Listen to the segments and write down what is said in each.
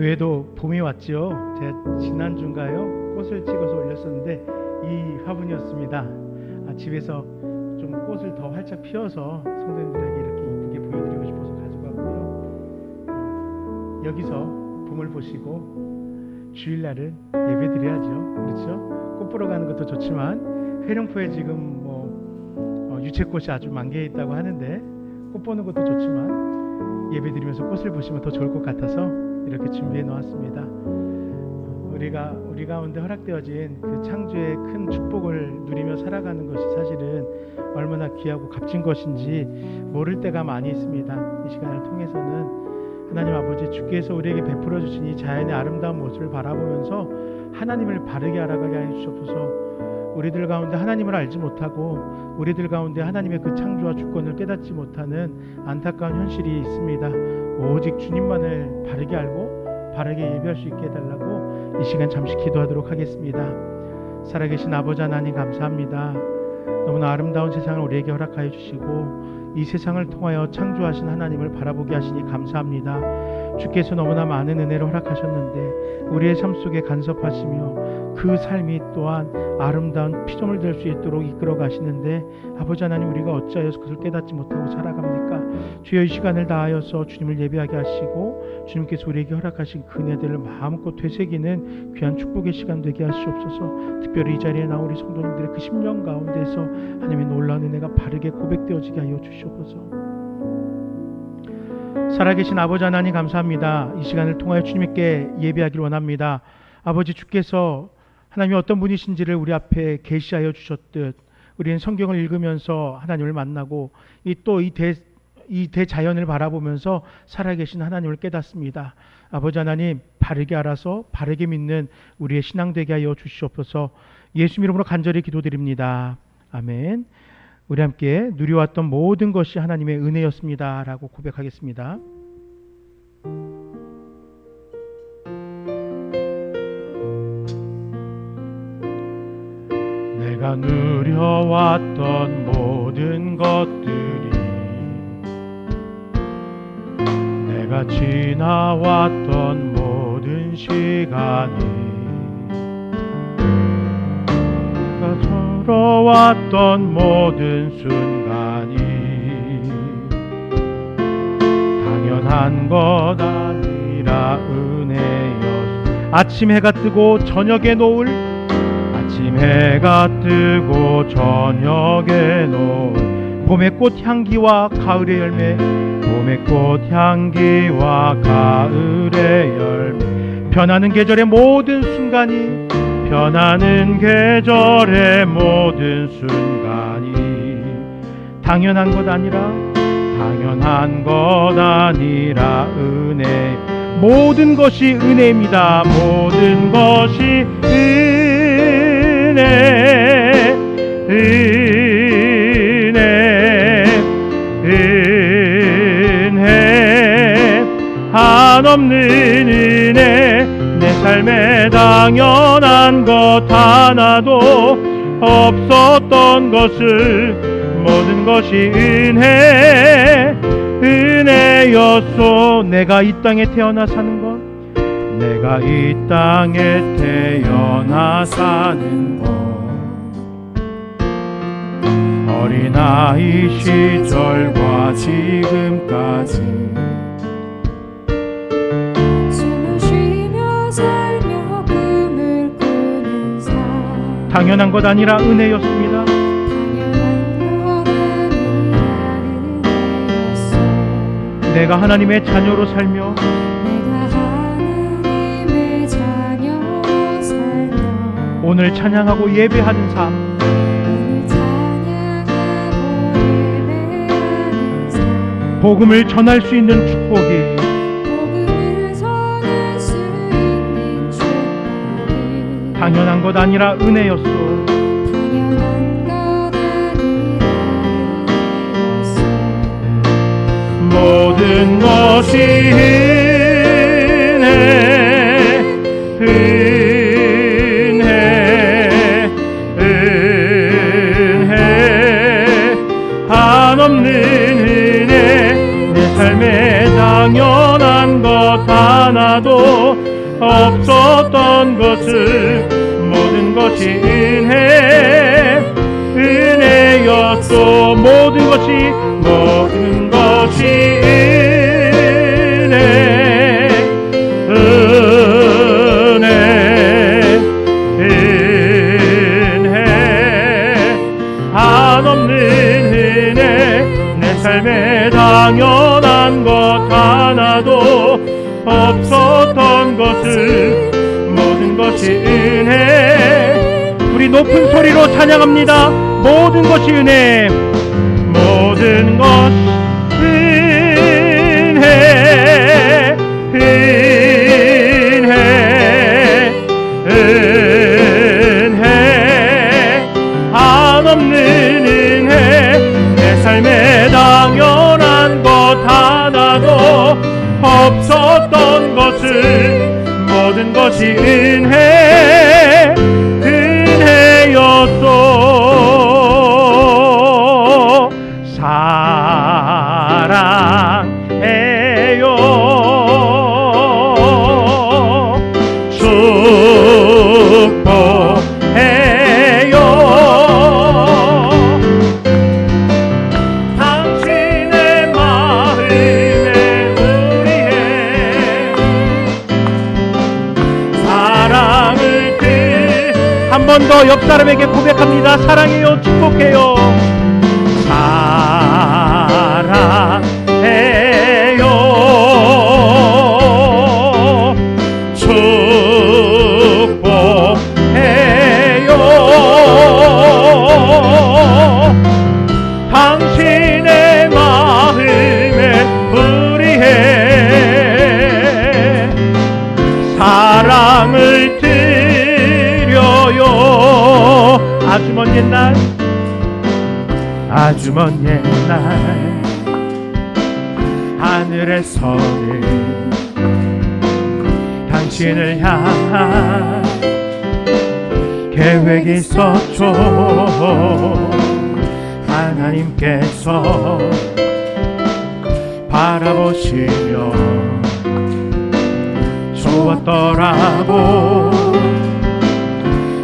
교회도 봄이 왔죠. 제가 지난주인가요? 꽃을 찍어서 올렸었는데 이 화분이었습니다. 집에서 좀 꽃을 더 활짝 피워서 성도님들에게 이렇게 이쁘게 보여드리고 싶어서 가져가고요. 여기서 봄을 보시고 주일날은 예배드려야죠. 그렇죠? 꽃 보러 가는 것도 좋지만 회령포에 지금 유채꽃이 아주 만개해 있다고 하는데 꽃 보는 것도 좋지만 예배드리면서 꽃을 보시면 더 좋을 것 같아서 이렇게 준비해 놓았습니다. 우리 가운데 허락되어진 그 창조의 큰 축복을 누리며 살아가는 것이 사실은 얼마나 귀하고 값진 것인지 모를 때가 많이 있습니다. 이 시간을 통해서는 하나님 아버지 주께서 우리에게 베풀어 주신 이 자연의 아름다운 모습을 바라보면서 하나님을 바르게 알아가게 하여 주옵소서. 우리들 가운데 하나님을 알지 못하고 우리들 가운데 하나님의 그 창조와 주권을 깨닫지 못하는 안타까운 현실이 있습니다. 오직 주님만을 바르게 알고 바르게 예배할 수 있게 해달라고 이 시간 잠시 기도하도록 하겠습니다. 살아계신 아버지 하나님 감사합니다. 너무나 아름다운 세상을 우리에게 허락하여 주시고 이 세상을 통하여 창조하신 하나님을 바라보게 하시니 감사합니다. 주께서 너무나 많은 은혜를 허락하셨는데 우리의 삶 속에 간섭하시며 그 삶이 또한 아름다운 피조물 될 수 있도록 이끌어 가시는데 아버지 하나님 우리가 어찌하여서 그것을 깨닫지 못하고 살아갑니까? 주여 이 시간을 다하여서 주님을 예배하게 하시고 주님께서 우리에게 허락하신 그 은혜들을 마음껏 되새기는 귀한 축복의 시간 되게 하시옵소서. 특별히 이 자리에 나온 우리 성도님들의 그 심령 가운데서 하나님의 놀라운 은혜가 바르게 고백되어지게 하여 주시옵소서. 살아계신 아버지 하나님 감사합니다. 이 시간을 통하여 주님께 예배하기를 원합니다. 아버지 주께서 하나님이 어떤 분이신지를 우리 앞에 계시하여 주셨듯 우리는 성경을 읽으면서 하나님을 만나고 이 대자연을 바라보면서 살아계신 하나님을 깨닫습니다. 아버지 하나님 바르게 알아서 바르게 믿는 우리의 신앙 되게 하여 주시옵소서. 예수 이름으로 간절히 기도드립니다. 아멘. 우리 함께 누려왔던 모든 것이 하나님의 은혜였습니다 라고 고백하겠습니다. 내가 누려왔던 모든 것들이 내가 지나왔던 모든 시간이 내가 걸어왔던 모든 순간이 당연한 것 아니라 은혜였어. 아침 해가 뜨고 저녁에 노을 아침 해가 뜨고 저녁에 노을 봄의 꽃 향기와 가을의 열매 봄의 꽃 향기와 가을의 열매 변하는 계절의 모든 순간이 변하는 계절의 모든 순간이 당연한 것 아니라 은혜 모든 것이 은혜입니다. 모든 것이 은혜 한없는 은혜 내 삶에 당연한 것 하나도 없었던 것을 모든 것이 은혜였소. 내가 이 땅에 태어나 사는 것 내가 이 땅에 태어나 사는 것 어린아이 시절과 지금까지 숨을 쉬며 살며 꿈을 꾸는 삶 당연한 것 아니라 은혜였습니다. 내가 하나님의 자녀로 살며 오늘 찬양하고 예배하는 삶 복음을 전할 수 있는 축복이 당연한 것 아니라 은혜였소. 모든 것이 은혜 한없는 은혜 내 삶에 다 당연한 것 하나도 없었던 것을 모든 것이 은혜였소. 모든 것이 은혜 한없는 은혜. 내 삶에 당연한 것 하나도 없었던 것을 모든 것이 은혜. 우리 높은 소리로 찬양합니다. 모든 것이 은혜. 모든 것 은혜. 은혜 한없는 은혜. 내 삶에 당연한 것 하나도 없었던 것을 모든 것이 은혜였소. 사랑해요. 축복해요. 당신의 마음에 우리의 사랑을 한 번 더 옆 사람에게 고백합니다. 사랑해요. 축복해요. 사랑해요. 축복해요. 당신의 마음에 우리의 사랑을 드려요. 아주 먼 옛날, 아주 먼 옛날 하늘에서는 당신을 향한 계획이 있었죠. 하나님께서 바라보시며 좋았더라고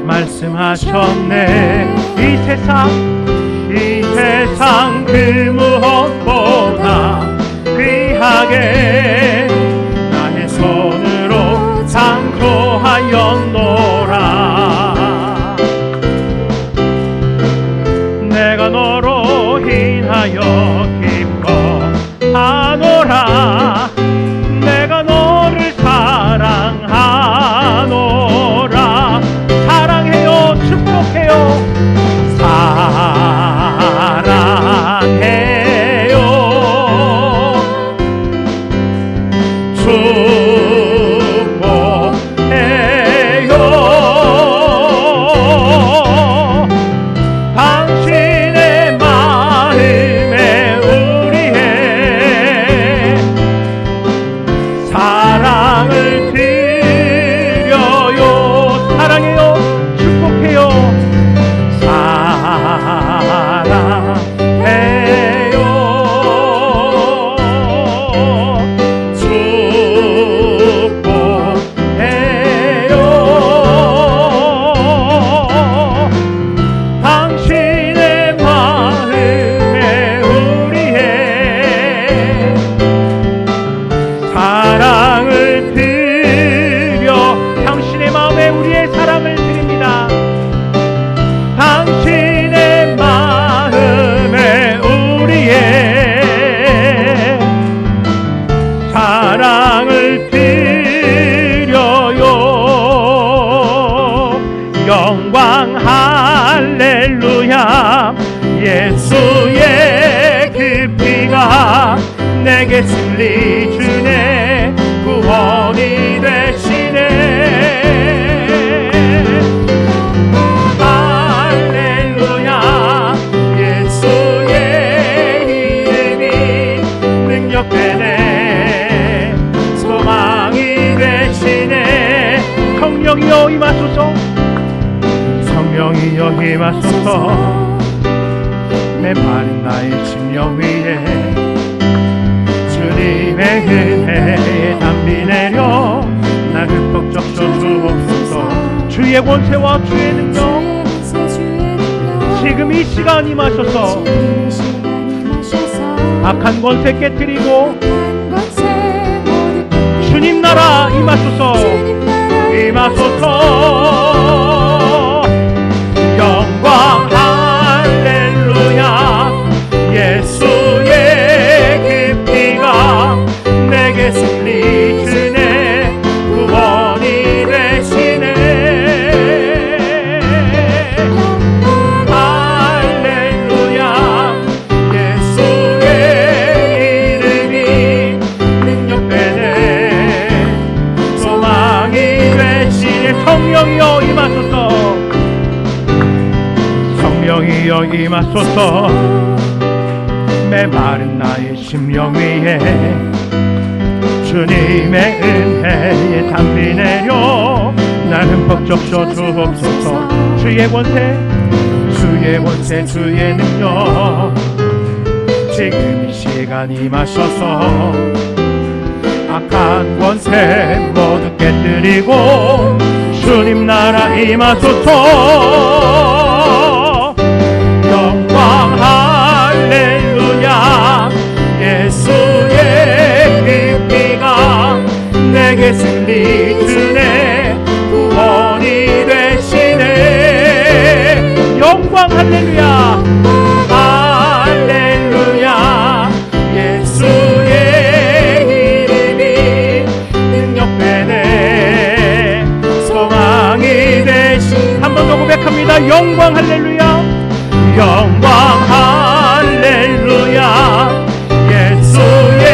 말씀하셨네. 이 세상 그 무엇보다 귀하게 나의 손으로 창조하였노라. 내가 너로 인하여 기뻐하노라. 내가 너를 사랑하노라. 사랑해요. 축복해요. 사랑해요. 축복해요. 당신의 마음에 우리의 사랑을 드려요. 사랑해요. 축복해요. 사랑해요. 축복해요. 당신의 마음에 우리의 사랑을 드려. 당신의 마음에 우리의 사랑을 드립니다. 당신의 마음에 우리의 사랑을 드려요. 영광 할렐루야. 예수의 그 피가 내게 승리 주네. 구원이 되시네. 할렐루야. 예수의 이름이 능력되네. 소망이 되시네. 성령이여 임하소서. 성령이여 임하소서. 메마른 나의 심령 위에 주님 주님의 은혜에 담비 내려 나 흠뻑 적셔 주옵소서. 주의 권세와 주의 능력 지금 이 시간 임하셔서 악한 권세 깨뜨리고 주님 나라 임하소서. 임하소서. 영광 할렐루야. 예수의 그 피가 내게 승리 주네. 구원이 되시네. 할렐루야. 예수의 이름이 능력 되네. 소망이 되시네. 성령이여 임하소서. 성령이여 임하소서. 메마른 나의 심령 위에 주님의 은혜에 담비 내려 날 흠뻑 적셔 주옵소서. 주의 권세 주의 권세 주의 능력 지금 이 시간 임하셔서 악한 권세 모두 깨뜨리고 주님 나라 임하소서. 영광 할렐루야. 예수의 그 피가 내게 승리 주네. 구원이 되시네. 영광 할렐루야. 할렐루야. 예수의 이름이 능력되네. 소망이 되신. 한 번 더 고백합니다. 영광 할렐루야. 영광 할렐루야. 예수의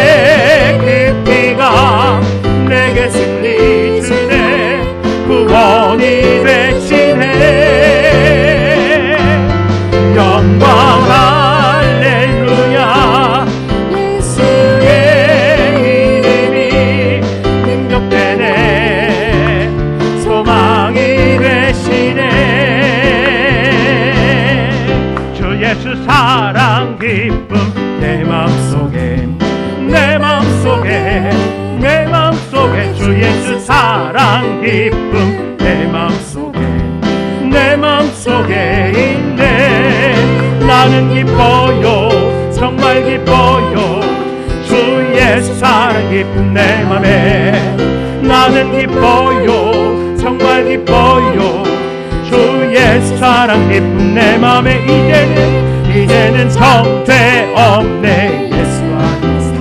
그 피가 내게 승리 주네. 구원이 되시네. 영광 할렐루야. 예수의 이름이 능력되네. 소망이 되시네. 주 예수 사랑 기쁨 내 마음속에 내 마음속에 내 마음속에 주 예수 사랑 기쁨 내 마음속에 내 마음속에 있네. 나는 기뻐요. 정말 기뻐요. 주 예수 사랑 기쁨 내 맘에 나는 기뻐요. 정말 기뻐요. 주 예수 사랑 기쁨 내 맘에 이제는 정죄 없네. 예수 안에서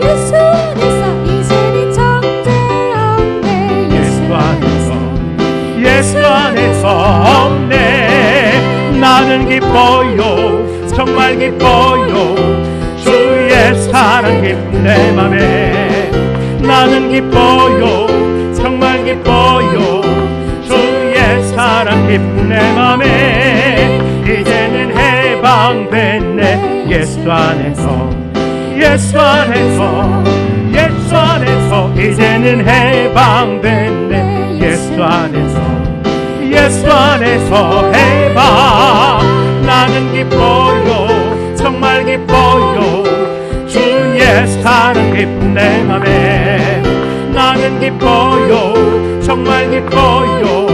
예수 안에서 이제는 정죄 없네. 예수 안에서 없네. 나는 기뻐요. 정말 기뻐요. 주 예수 사랑 기쁨 내 맘에 나는 기뻐요. 정말 기뻐요. 주의 사랑 기쁨 내 맘에 이제는 해방됐네. 예수 안에서 예수 안에서 예수 안에서 이제는 해방됐네. 예수 안에서 예수 안에서 해방. 나는 기뻐요. 정말 기뻐요. 주의 사랑 기쁨 내 맘에 나는 기뻐요. 정말 기뻐요.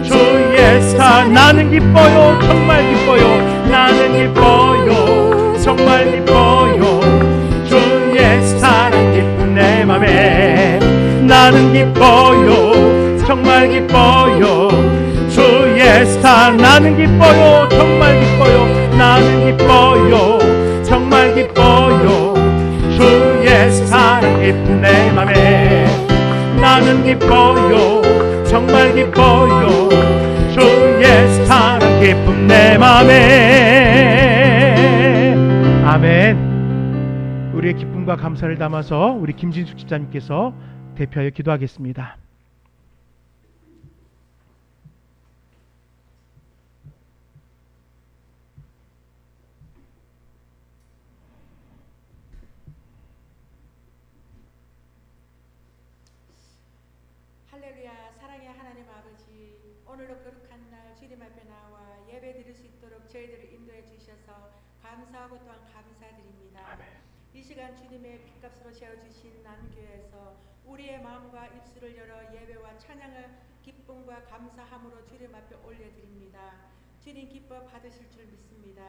주의 사랑. 나는 기뻐요. 정말 기뻐요. 나는 기뻐요. 정말 기뻐요. 주의 사랑 기쁨 내 맘에 나는 기뻐요. 정말 기뻐요. 주의 사랑. 나는 기뻐요. 정말 기뻐요. 나는 기뻐요. 정말 기뻐요. 주의 사랑 기쁨 내 맘에 나는 기뻐요. 정말 기뻐요. 주의 사랑 기쁨 내 맘에. 아멘. 우리의 기쁨과 감사를 담아서 우리 김진숙 집사님께서 대표하여 기도하겠습니다. 할렐루야. 사랑의 하나님 아버지, 오늘도 거룩한 날 주님 앞에 나와 예배 드릴 수 있도록 저희들을 인도해 주셔서 감사하고 또한 감사드립니다. 이 시간 주님의 핏값으로 세워주신 나눔교회에서 우리의 마음과 입술을 열어 예배와 찬양을 기쁨과 감사함으로 주님 앞에 올려드립니다. 주님 기뻐 받으실 줄 믿습니다.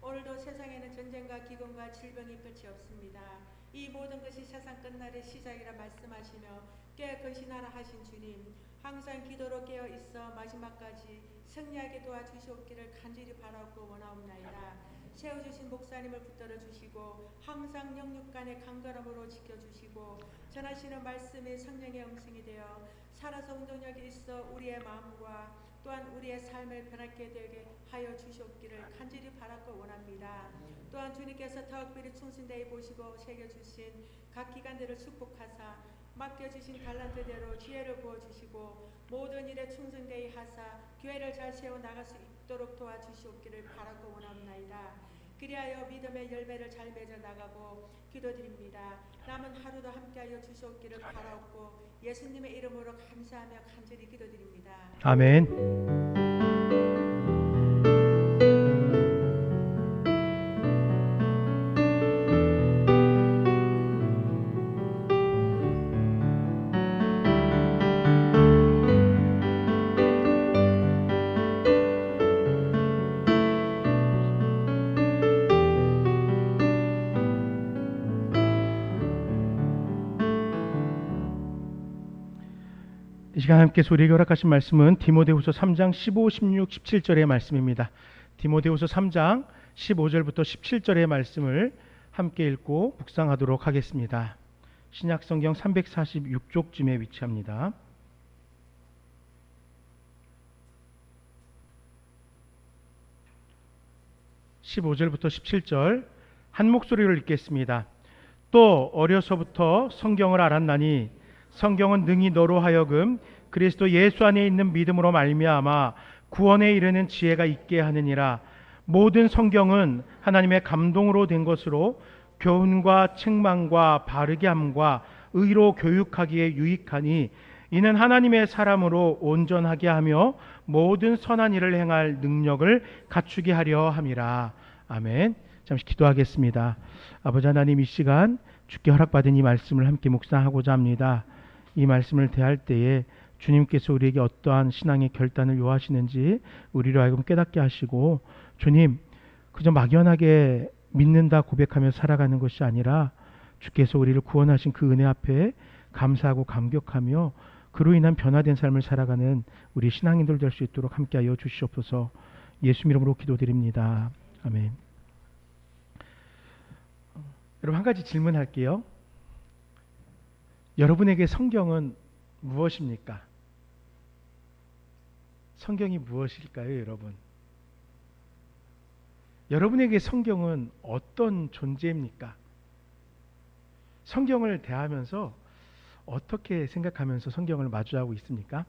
오늘도 세상에는 전쟁과 기근과 질병이 끝이 없습니다. 이 모든 것이 세상 끝날의 시작이라 말씀하시며 깨어 거신하라 하신 주님, 항상 기도로 깨어 있어 마지막까지 승리하게 도와주시옵기를 간절히 바라고 원하옵나이다. 세워주신 목사님을 붙들어 주시고 항상 영육간의 강건함으로 지켜주시고 전하시는 말씀이 성령의 음성이 되어 살아서 운동력이 있어 우리의 마음과 또한 우리의 삶을 변하게 되게 하여 주시옵기를 간절히 바라고 원합니다. 또한 주님께서 특별히 충신되이 보시고 새겨주신 각 기관들을 축복하사 맡겨주신 달란트대로 지혜를 부어주시고 모든 일에 충성되이 하사 교회를 잘 세워나갈 수 있도록 도와주시옵기를 바라고 원합나이다. 그리하여 믿음의 열매를 잘 맺어 나가고 기도드립니다. 남은 하루도 함께하여 주시옵기를 바라옵고 예수님의 이름으로 감사하며 간절히 기도드립니다. 아멘. 이 시간 함께 소리에게 허락하신 말씀은 디모데후서 3장 15, 16, 17절의 말씀입니다. 디모데후서 3장 15절부터 17절의 말씀을 함께 읽고 묵상하도록 하겠습니다. 신약성경 346쪽쯤에 위치합니다. (15절부터) (17절) 한 목소리로 읽겠습니다. 또 어려서부터 성경을 알았나니 성경은 능히 너로 하여금 그리스도 예수 안에 있는 믿음으로 말미암아 구원에 이르는 지혜가 있게 하느니라. 모든 성경은 하나님의 감동으로 된 것으로 교훈과 책망과 바르게 함과 의로 교육하기에 유익하니 이는 하나님의 사람으로 온전하게 하며 모든 선한 일을 행할 능력을 갖추게 하려 함이라. 아멘. 잠시 기도하겠습니다. 아버지 하나님, 이 시간 주께 허락받은 이 말씀을 함께 묵상하고자 합니다. 이 말씀을 대할 때에 주님께서 우리에게 어떠한 신앙의 결단을 요하시는지 우리로 하여금 깨닫게 하시고, 주님, 그저 막연하게 믿는다 고백하며 살아가는 것이 아니라 주께서 우리를 구원하신 그 은혜 앞에 감사하고 감격하며 그로 인한 변화된 삶을 살아가는 우리 신앙인들 될 수 있도록 함께하여 주시옵소서. 예수 이름으로 기도드립니다. 아멘. 여러분, 한 가지 질문할게요. 여러분에게 성경은 무엇입니까? 성경이 무엇일까요, 여러분? 여러분에게 성경은 어떤 존재입니까? 성경을 대하면서 어떻게 생각하면서 성경을 마주하고 있습니까?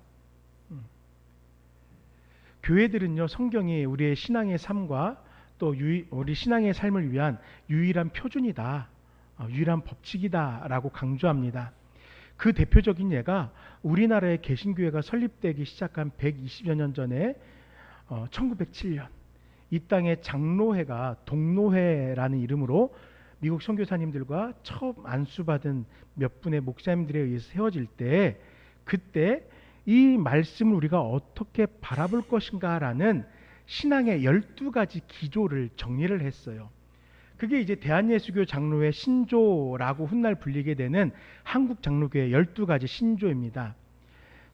교회들은요, 성경이 우리의 신앙의 삶과 또 우리 신앙의 삶을 위한 유일한 표준이다, 유일한 법칙이다라고 강조합니다. 그 대표적인 예가 우리나라의 개신교회가 설립되기 시작한 120여 년 전에 1907년 이 땅에 장로회가 동로회라는 이름으로 미국 선교사님들과 처음 안수받은 몇 분의 목사님들에 의해서 세워질 때, 그때 이 말씀을 우리가 어떻게 바라볼 것인가라는 신앙의 12가지 기조를 정리를 했어요. 그게 이제 대한예수교 장로회 신조라고 훗날 불리게 되는 한국 장로교회 12가지 신조입니다.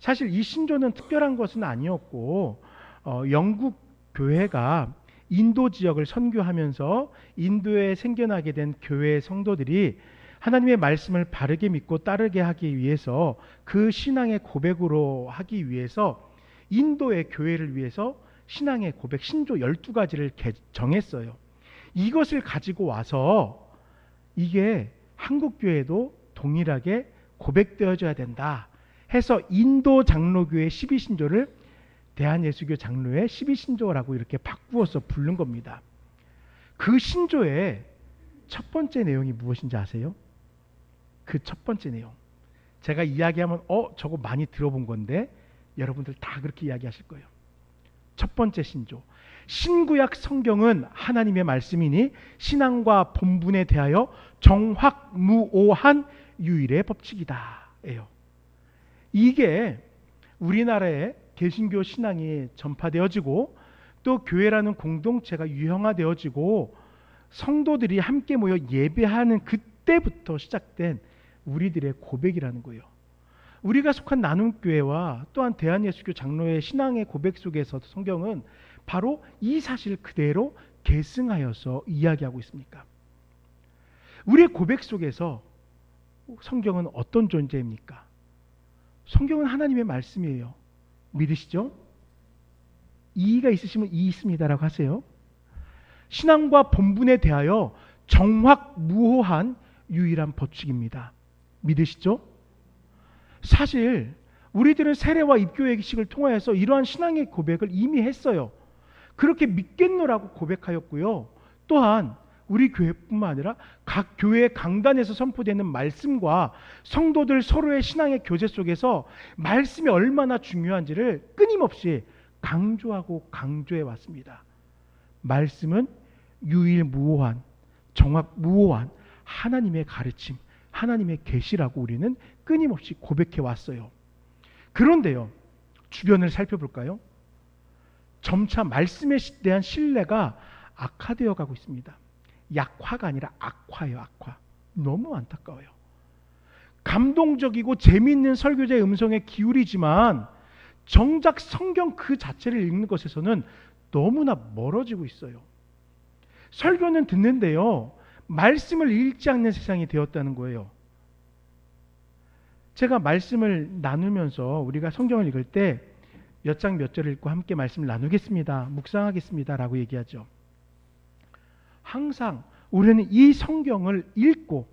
사실 이 신조는 특별한 것은 아니었고, 영국 교회가 인도 지역을 선교하면서 인도에 생겨나게 된 교회의 성도들이 하나님의 말씀을 바르게 믿고 따르게 하기 위해서, 그 신앙의 고백으로 하기 위해서 인도의 교회를 위해서 신앙의 고백 신조 12가지를 정했어요. 이것을 가지고 와서 이게 한국교회도 동일하게 고백되어져야 된다 해서 인도 장로교회 12신조를 대한예수교 장로회 12신조라고 이렇게 바꾸어서 부른 겁니다. 그 신조의 첫 번째 내용이 무엇인지 아세요? 그 첫 번째 내용, 제가 이야기하면 저거 많이 들어본 건데 여러분들 다 그렇게 이야기하실 거예요. 첫 번째 신조, 신구약 성경은 하나님의 말씀이니 신앙과 본분에 대하여 정확무오한 유일의 법칙이다. 예요. 이게 우리나라의 개신교 신앙이 전파되어지고 또 교회라는 공동체가 유형화되어지고 성도들이 함께 모여 예배하는 그때부터 시작된 우리들의 고백이라는 거예요. 우리가 속한 나눔교회와 또한 대한예수교 장로의 신앙의 고백 속에서 성경은 바로 이 사실 그대로 계승하여서 이야기하고 있습니까? 우리의 고백 속에서 성경은 어떤 존재입니까? 성경은 하나님의 말씀이에요. 믿으시죠? 이의가 있으시면 이 있습니다라고 하세요. 신앙과 본분에 대하여 정확무호한 유일한 법칙입니다. 믿으시죠? 사실 우리들은 세례와 입교의식을 통하여서 이러한 신앙의 고백을 이미 했어요. 그렇게 믿겠노라고 고백하였고요. 또한 우리 교회뿐만 아니라 각 교회 강단에서 선포되는 말씀과 성도들 서로의 신앙의 교제 속에서 말씀이 얼마나 중요한지를 끊임없이 강조하고 강조해 왔습니다. 말씀은 유일무오한, 정확무오한 하나님의 가르침, 하나님의 계시라고 우리는 끊임없이 고백해 왔어요. 그런데요, 주변을 살펴볼까요? 점차 말씀에 대한 신뢰가 악화되어 가고 있습니다. 약화가 아니라 악화예요. 악화. 너무 안타까워요. 감동적이고 재미있는 설교자의 음성에 기울이지만 정작 성경 그 자체를 읽는 것에서는 너무나 멀어지고 있어요. 설교는 듣는데요, 말씀을 읽지 않는 세상이 되었다는 거예요. 제가 말씀을 나누면서 우리가 성경을 읽을 때 몇 장 몇 절을 읽고 함께 말씀을 나누겠습니다, 묵상하겠습니다 라고 얘기하죠. 항상 우리는 이 성경을 읽고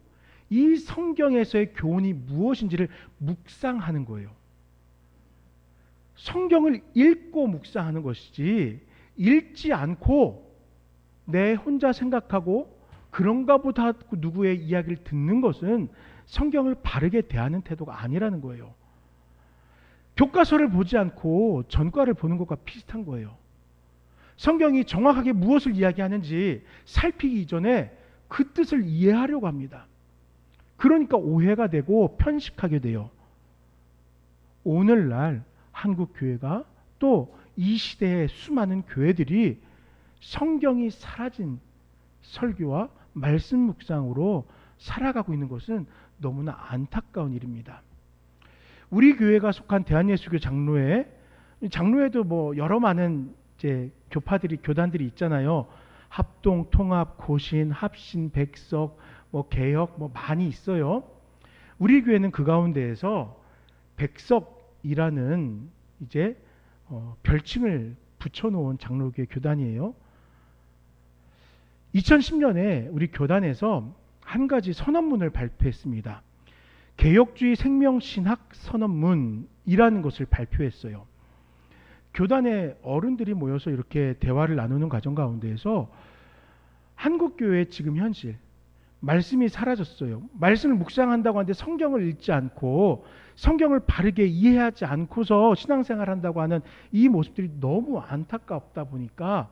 이 성경에서의 교훈이 무엇인지를 묵상하는 거예요. 성경을 읽고 묵상하는 것이지 읽지 않고 내 혼자 생각하고 그런가 보다 하고 누구의 이야기를 듣는 것은 성경을 바르게 대하는 태도가 아니라는 거예요. 교과서를 보지 않고 전과를 보는 것과 비슷한 거예요. 성경이 정확하게 무엇을 이야기하는지 살피기 이전에 그 뜻을 이해하려고 합니다. 그러니까 오해가 되고 편식하게 돼요. 오늘날 한국 교회가 또 이 시대의 수많은 교회들이 성경이 사라진 설교와 말씀 묵상으로 살아가고 있는 것은 너무나 안타까운 일입니다. 우리 교회가 속한 대한예수교 장로회도 뭐 여러 많은 이제 교단들이 있잖아요. 합동, 통합, 고신, 합신, 백석, 뭐 개혁, 뭐 많이 있어요. 우리 교회는 그 가운데에서 백석이라는 이제 별칭을 붙여놓은 장로교회 교단이에요. 2010년에 우리 교단에서 한 가지 선언문을 발표했습니다. 개혁주의 생명신학 선언문이라는 것을 발표했어요. 교단의 어른들이 모여서 이렇게 대화를 나누는 과정 가운데에서 한국교회의 지금 현실, 말씀이 사라졌어요. 말씀을 묵상한다고 하는데 성경을 읽지 않고 성경을 바르게 이해하지 않고서 신앙생활한다고 하는 이 모습들이 너무 안타깝다 보니까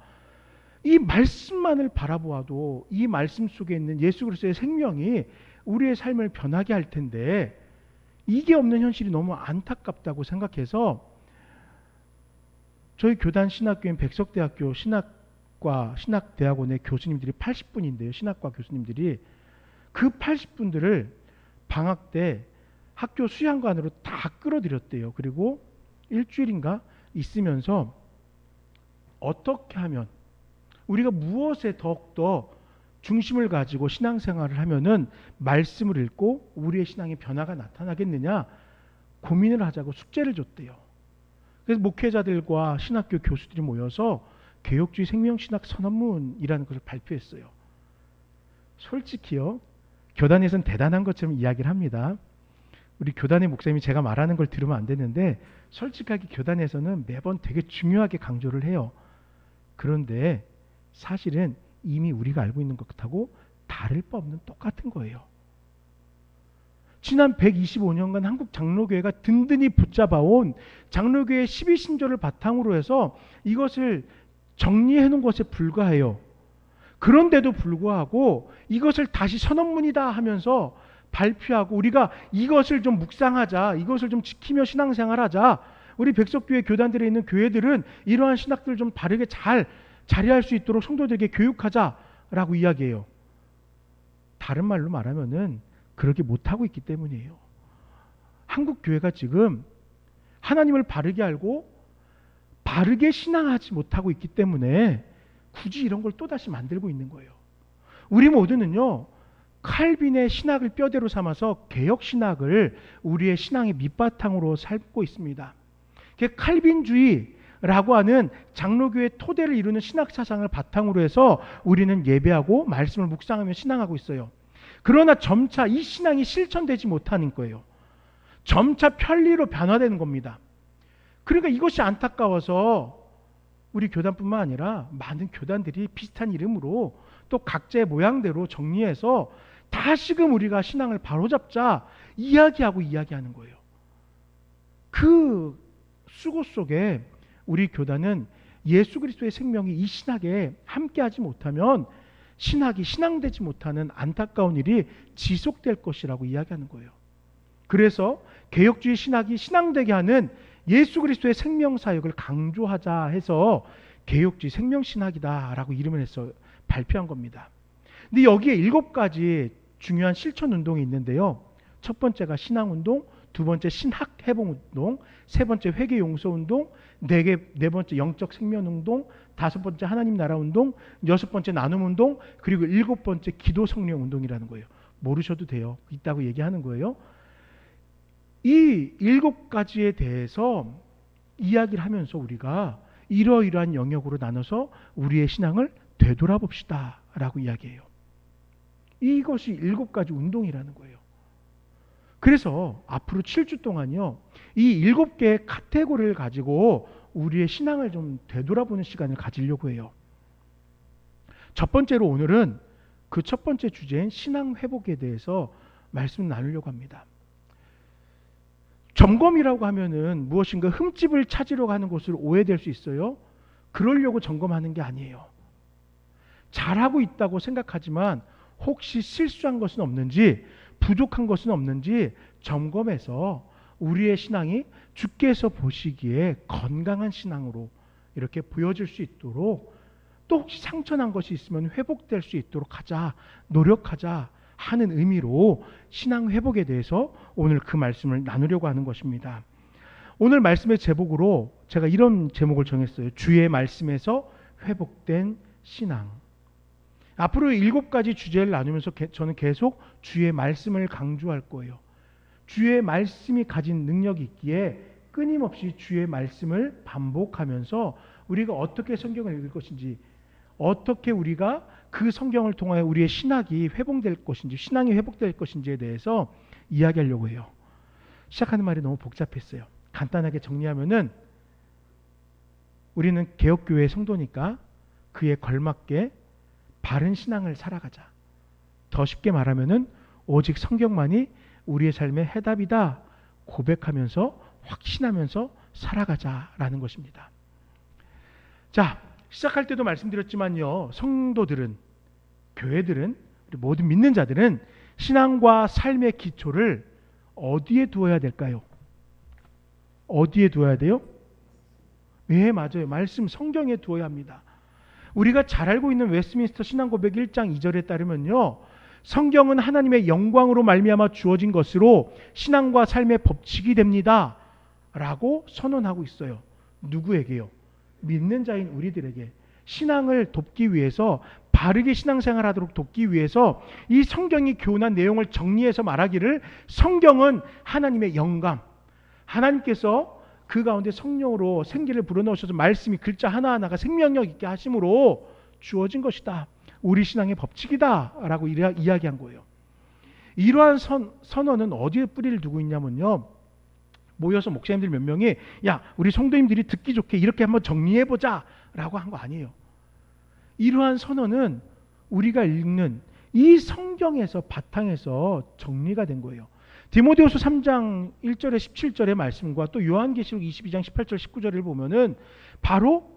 이 말씀만을 바라보아도 이 말씀 속에 있는 예수 그리스도의 생명이 우리의 삶을 변하게 할 텐데 이게 없는 현실이 너무 안타깝다고 생각해서 저희 교단 신학교인 백석대학교 신학대학원의 교수님들이 80분인데요. 신학과 교수님들이 그 80분들을 방학 때 학교 수양관으로 다 끌어들였대요. 그리고 일주일인가 있으면서 어떻게 하면 우리가 무엇에 더욱더 중심을 가지고 신앙생활을 하면은 말씀을 읽고 우리의 신앙의 변화가 나타나겠느냐 고민을 하자고 숙제를 줬대요. 그래서 목회자들과 신학교 교수들이 모여서 개혁주의 생명신학 선언문이라는 것을 발표했어요. 솔직히요, 교단에서는 대단한 것처럼 이야기를 합니다. 우리 교단의 목사님이 제가 말하는 걸 들으면 안 되는데 솔직하게 교단에서는 매번 되게 중요하게 강조를 해요. 그런데 사실은 이미 우리가 알고 있는 것하고 다를 바 없는 똑같은 거예요. 지난 125년간 한국 장로교회가 든든히 붙잡아온 장로교회 12신조를 바탕으로 해서 이것을 정리해 놓은 것에 불과해요. 그런데도 불구하고 이것을 다시 선언문이다 하면서 발표하고 우리가 이것을 좀 묵상하자, 이것을 좀 지키며 신앙생활하자. 우리 백석교회 교단들에 있는 교회들은 이러한 신학들을 좀 바르게 잘 자리할 수 있도록 성도들에게 교육하자라고 이야기해요. 다른 말로 말하면은 그렇게 못하고 있기 때문이에요. 한국 교회가 지금 하나님을 바르게 알고 바르게 신앙하지 못하고 있기 때문에 굳이 이런 걸 또다시 만들고 있는 거예요. 우리 모두는요, 칼빈의 신학을 뼈대로 삼아서 개혁 신학을 우리의 신앙의 밑바탕으로 살고 있습니다. 칼빈주의라고 하는 장로교의 토대를 이루는 신학 사상을 바탕으로 해서 우리는 예배하고 말씀을 묵상하며 신앙하고 있어요. 그러나 점차 이 신앙이 실천되지 못하는 거예요. 점차 편리로 변화되는 겁니다. 그러니까 이것이 안타까워서 우리 교단뿐만 아니라 많은 교단들이 비슷한 이름으로 또 각자의 모양대로 정리해서 다시금 우리가 신앙을 바로잡자 이야기하는 거예요. 그 수고 속에 우리 교단은 예수 그리스도의 생명이 이 신학에 함께하지 못하면 신학이 신앙되지 못하는 안타까운 일이 지속될 것이라고 이야기하는 거예요. 그래서 개혁주의 신학이 신앙되게 하는 예수 그리스도의 생명사역을 강조하자 해서 개혁주의 생명신학이다라고 이름을 해서 발표한 겁니다. 근데 여기에 7가지 중요한 실천운동이 있는데요. 첫 번째가 신앙운동, 두 번째 신학회복운동, 세 번째 회개용서운동, 네 번째 영적 생명운동, 다섯 번째 하나님 나라운동, 여섯 번째 나눔운동, 그리고 7번째 기도 성령운동이라는 거예요. 모르셔도 돼요. 있다고 얘기하는 거예요. 이 7가지에 대해서 이야기를 하면서 우리가 이러이러한 영역으로 나눠서 우리의 신앙을 되돌아봅시다 라고 이야기해요. 이것이 7가지 운동이라는 거예요. 그래서 앞으로 7주 동안요, 이 7개의 카테고리를 가지고 우리의 신앙을 좀 되돌아보는 시간을 가지려고 해요. 첫 번째로 오늘은 그 첫 번째 주제인 신앙 회복에 대해서 말씀을 나누려고 합니다. 점검이라고 하면은 무엇인가 흠집을 찾으려고 하는 것으로 오해될 수 있어요. 그러려고 점검하는 게 아니에요. 잘하고 있다고 생각하지만 혹시 실수한 것은 없는지, 부족한 것은 없는지 점검해서 우리의 신앙이 주께서 보시기에 건강한 신앙으로 이렇게 보여질 수 있도록, 또 혹시 상처난 것이 있으면 회복될 수 있도록 하자, 노력하자 하는 의미로 신앙 회복에 대해서 오늘 그 말씀을 나누려고 하는 것입니다. 오늘 말씀의 제목으로 제가 이런 제목을 정했어요. 주의 말씀에서 회복된 신앙. 앞으로 7가지 주제를 나누면서 저는 계속 주의 말씀을 강조할 거예요. 주의 말씀이 가진 능력이 있기에 끊임없이 주의 말씀을 반복하면서 우리가 어떻게 성경을 읽을 것인지, 어떻게 우리가 그 성경을 통하여 우리의 신학이 회복될 것인지, 신앙이 회복될 것인지에 대해서 이야기하려고 해요. 시작하는 말이 너무 복잡했어요. 간단하게 정리하면은 우리는 개혁교회의 성도니까 그에 걸맞게 바른 신앙을 살아가자. 더 쉽게 말하면은 오직 성경만이 우리의 삶의 해답이다 고백하면서 확신하면서 살아가자라는 것입니다. 자, 시작할 때도 말씀드렸지만요, 성도들은, 교회들은, 우리 모든 믿는 자들은 신앙과 삶의 기초를 어디에 두어야 될까요? 어디에 두어야 돼요? 네, 맞아요. 말씀 성경에 두어야 합니다. 우리가 잘 알고 있는 웨스트민스터 신앙고백 1장 2절에 따르면요, 성경은 하나님의 영광으로 말미암아 주어진 것으로 신앙과 삶의 법칙이 됩니다 라고 선언하고 있어요. 누구에게요? 믿는 자인 우리들에게. 신앙을 돕기 위해서, 바르게 신앙생활하도록 돕기 위해서 이 성경이 교훈한 내용을 정리해서 말하기를, 성경은 하나님의 영감, 하나님께서 그 가운데 성령으로 생기를 불어넣으셔서 말씀이 글자 하나하나가 생명력 있게 하심으로 주어진 것이다, 우리 신앙의 법칙이다 라고 이야기한 거예요. 이러한 선언은 어디에 뿌리를 두고 있냐면요, 모여서 목사님들 몇 명이 야, 우리 성도님들이 듣기 좋게 이렇게 한번 정리해보자 라고 한 거 아니에요. 이러한 선언은 우리가 읽는 이 성경에서 바탕에서 정리가 된 거예요. 디모데후서 3장 1절에 17절의 말씀과 또 요한계시록 22장 18절 19절을 보면은 바로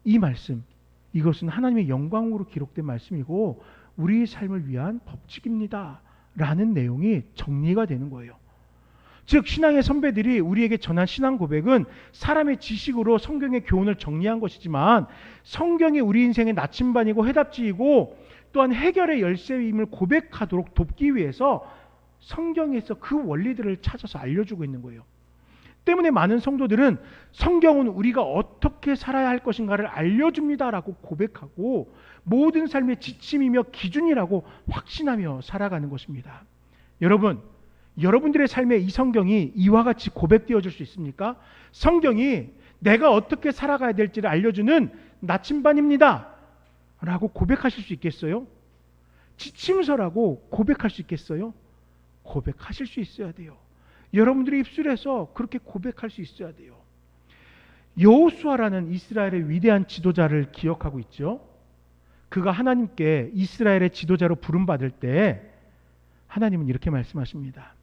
이 말씀, 이것은 하나님의 영광으로 기록된 말씀이고 우리의 삶을 위한 법칙입니다 라는 내용이 정리가 되는 거예요. 즉 신앙의 선배들이 우리에게 전한 신앙 고백은 사람의 지식으로 성경의 교훈을 정리한 것이지만 성경이 우리 인생의 나침반이고 해답지이고 또한 해결의 열쇠임을 고백하도록 돕기 위해서 성경에서 그 원리들을 찾아서 알려주고 있는 거예요. 때문에 많은 성도들은 성경은 우리가 어떻게 살아야 할 것인가를 알려줍니다라고 고백하고 모든 삶의 지침이며 기준이라고 확신하며 살아가는 것입니다. 여러분들의 삶에 이 성경이 이와 같이 고백되어질 수 있습니까? 성경이 내가 어떻게 살아가야 될지를 알려주는 나침반입니다 라고 고백하실 수 있겠어요? 지침서라고 고백할 수 있겠어요? 고백하실 수 있어야 돼요. 여러분들의 입술에서 그렇게 고백할 수 있어야 돼요. 여호수아라는 이스라엘의 위대한 지도자를 기억하고 있죠. 그가 하나님께 이스라엘의 지도자로 부름받을 때 하나님은 이렇게 말씀하십니다.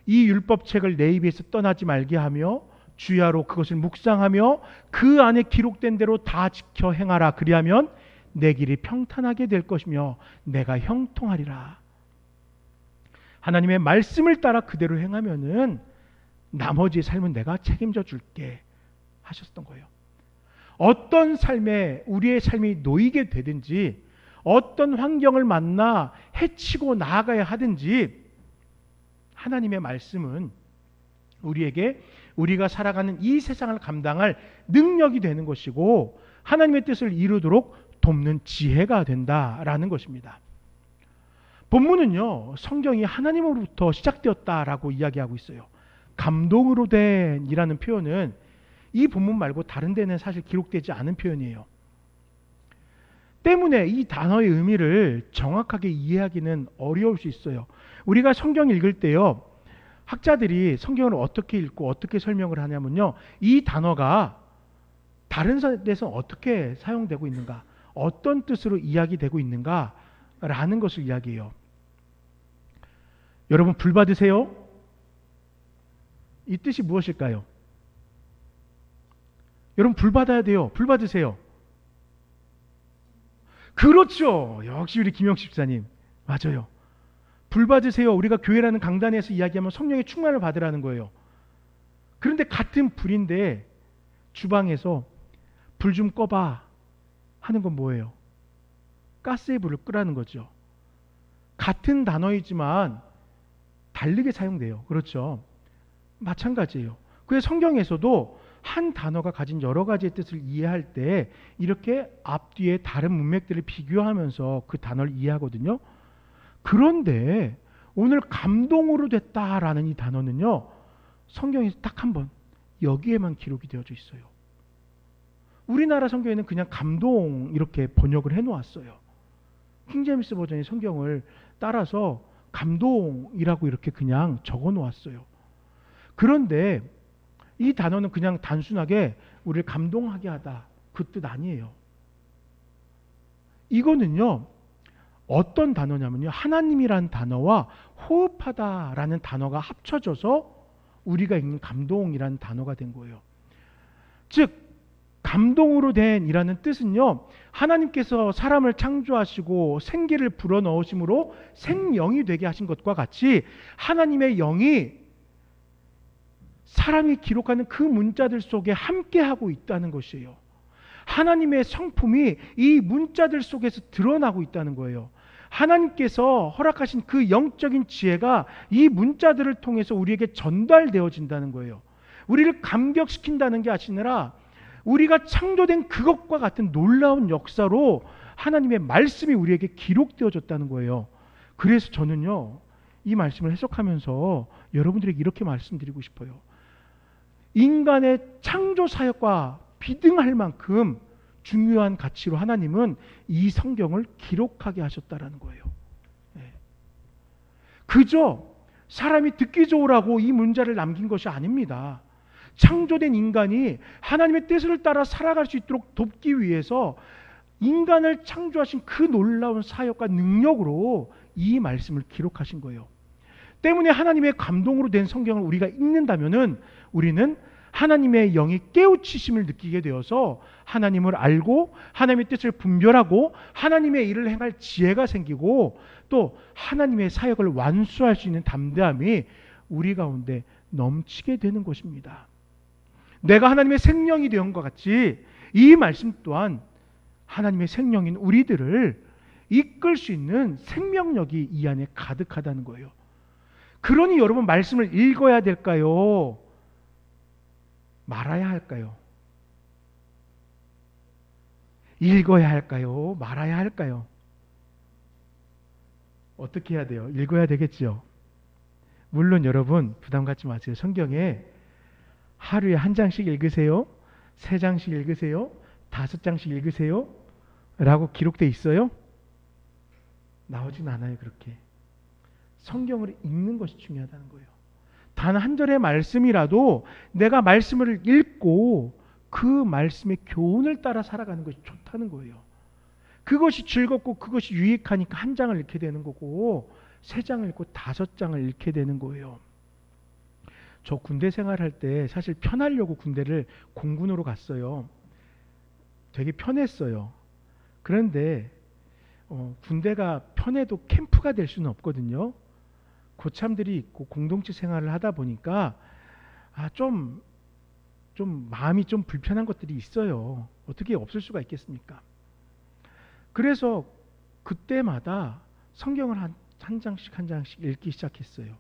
이 율법책을 내 입에서 떠나지 말게 하며 주야로 그것을 묵상하며 그 안에 기록된 대로 다 지켜 행하라. 그리하면 내 길이 평탄하게 될 것이며 내가 형통하리라. 하나님의 말씀을 따라 그대로 행하면은 나머지의 삶은 내가 책임져 줄게 하셨던 거예요. 어떤 삶에 우리의 삶이 놓이게 되든지 어떤 환경을 만나 해치고 나아가야 하든지 하나님의 말씀은 우리에게 우리가 살아가는 이 세상을 감당할 능력이 되는 것이고 하나님의 뜻을 이루도록 돕는 지혜가 된다라는 것입니다. 본문은요, 성경이 하나님으로부터 시작되었다라고 이야기하고 있어요. 감동으로 된이라는 표현은 이 본문 말고 다른 데는 사실 기록되지 않은 표현이에요. 때문에 이 단어의 의미를 정확하게 이해하기는 어려울 수 있어요. 우리가 성경 읽을 때요, 학자들이 성경을 어떻게 읽고 어떻게 설명을 하냐면요, 이 단어가 다른 데서 어떻게 사용되고 있는가, 어떤 뜻으로 이야기되고 있는가 라는 것을 이야기해요. 여러분, 불 받으세요? 이 뜻이 무엇일까요? 여러분, 불 받아야 돼요. 불 받으세요. 그렇죠. 역시 우리 김영식 집사님. 맞아요. 불 받으세요. 우리가 교회라는 강단에서 이야기하면 성령의 충만을 받으라는 거예요. 그런데 같은 불인데 주방에서 불 좀 꺼봐 하는 건 뭐예요? 가스의 불을 끄라는 거죠. 같은 단어이지만 다르게 사용돼요. 그렇죠? 마찬가지예요. 그래서 성경에서도 한 단어가 가진 여러 가지의 뜻을 이해할 때 이렇게 앞뒤에 다른 문맥들을 비교하면서 그 단어를 이해하거든요. 그런데 오늘 감동으로 됐다라는 이 단어는요, 성경에서 딱 한 번 여기에만 기록이 되어져 있어요. 우리나라 성경에는 그냥 감동 이렇게 번역을 해놓았어요. 킹제임스 버전의 성경을 따라서 감동이라고 이렇게 그냥 적어 놓았어요. 그런데 이 단어는 그냥 단순하게 우리를 감동하게 하다, 그 뜻 아니에요. 이거는요, 어떤 단어냐면요, 하나님이라는 단어와 호흡하다라는 단어가 합쳐져서 우리가 읽는 감동이라는 단어가 된 거예요. 즉 감동으로 된이라는 뜻은요, 하나님께서 사람을 창조하시고 생기를 불어넣으심으로 생명이 되게 하신 것과 같이 하나님의 영이 사람이 기록하는 그 문자들 속에 함께하고 있다는 것이에요. 하나님의 성품이 이 문자들 속에서 드러나고 있다는 거예요. 하나님께서 허락하신 그 영적인 지혜가 이 문자들을 통해서 우리에게 전달되어진다는 거예요. 우리를 감격시킨다는 게 아니라 우리가 창조된 그것과 같은 놀라운 역사로 하나님의 말씀이 우리에게 기록되어졌다는 거예요. 그래서 저는요, 이 말씀을 해석하면서 여러분들에게 이렇게 말씀드리고 싶어요. 인간의 창조 사역과 비등할 만큼 중요한 가치로 하나님은 이 성경을 기록하게 하셨다라는 거예요. 그저 사람이 듣기 좋으라고 이 문자를 남긴 것이 아닙니다. 창조된 인간이 하나님의 뜻을 따라 살아갈 수 있도록 돕기 위해서 인간을 창조하신 그 놀라운 사역과 능력으로 이 말씀을 기록하신 거예요. 때문에 하나님의 감동으로 된 성경을 우리가 읽는다면은 우리는 하나님의 영이 깨우치심을 느끼게 되어서 하나님을 알고 하나님의 뜻을 분별하고 하나님의 일을 행할 지혜가 생기고 또 하나님의 사역을 완수할 수 있는 담대함이 우리 가운데 넘치게 되는 것입니다. 내가 하나님의 생명이 된 것 같이 이 말씀 또한 하나님의 생명인 우리들을 이끌 수 있는 생명력이 이 안에 가득하다는 거예요. 그러니 여러분, 말씀을 읽어야 될까요? 말아야 할까요? 읽어야 할까요? 말아야 할까요? 어떻게 해야 돼요? 읽어야 되겠죠. 물론 여러분 부담 갖지 마세요. 성경에 하루에 1장씩 읽으세요, 3장씩 읽으세요, 5장씩 읽으세요 라고 기록되어 있어요? 나오진 않아요. 그렇게 성경을 읽는 것이 중요하다는 거예요. 단 한 절의 말씀이라도 내가 말씀을 읽고 그 말씀의 교훈을 따라 살아가는 것이 좋다는 거예요. 그것이 즐겁고 그것이 유익하니까 1장을 읽게 되는 거고 3장을 읽고 5장을 읽게 되는 거예요. 저 군대 생활할 때 사실 편하려고 군대를 공군으로 갔어요. 되게 편했어요. 그런데 군대가 편해도 캠프가 될 수는 없거든요. 고참들이 있고 공동체 생활을 하다 보니까 좀 마음이 좀 불편한 것들이 있어요. 어떻게 없을 수가 있겠습니까? 그래서 그때마다 성경을 한 장씩 읽기 시작했어요.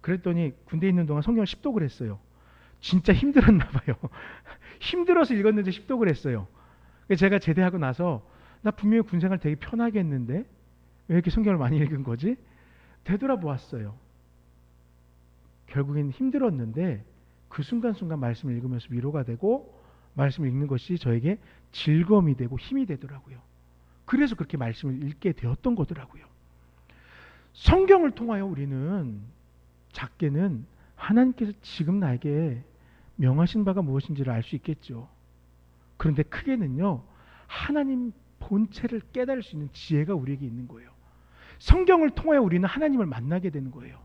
그랬더니 군대에 있는 동안 성경을 습독을 했어요. 진짜 힘들었나 봐요. 힘들어서 읽었는데 습독을 했어요. 제가 제대하고 나서 나 분명히 군생활 되게 편하게 했는데 왜 이렇게 성경을 많이 읽은 거지? 되돌아보았어요. 결국엔 힘들었는데 그 순간순간 말씀을 읽으면서 위로가 되고 말씀을 읽는 것이 저에게 즐거움이 되고 힘이 되더라고요. 그래서 그렇게 말씀을 읽게 되었던 거더라고요. 성경을 통하여 우리는 작게는 하나님께서 지금 나에게 명하신 바가 무엇인지를 알 수 있겠죠. 그런데 크게는요, 하나님 본체를 깨달을 수 있는 지혜가 우리에게 있는 거예요. 성경을 통하여 우리는 하나님을 만나게 되는 거예요.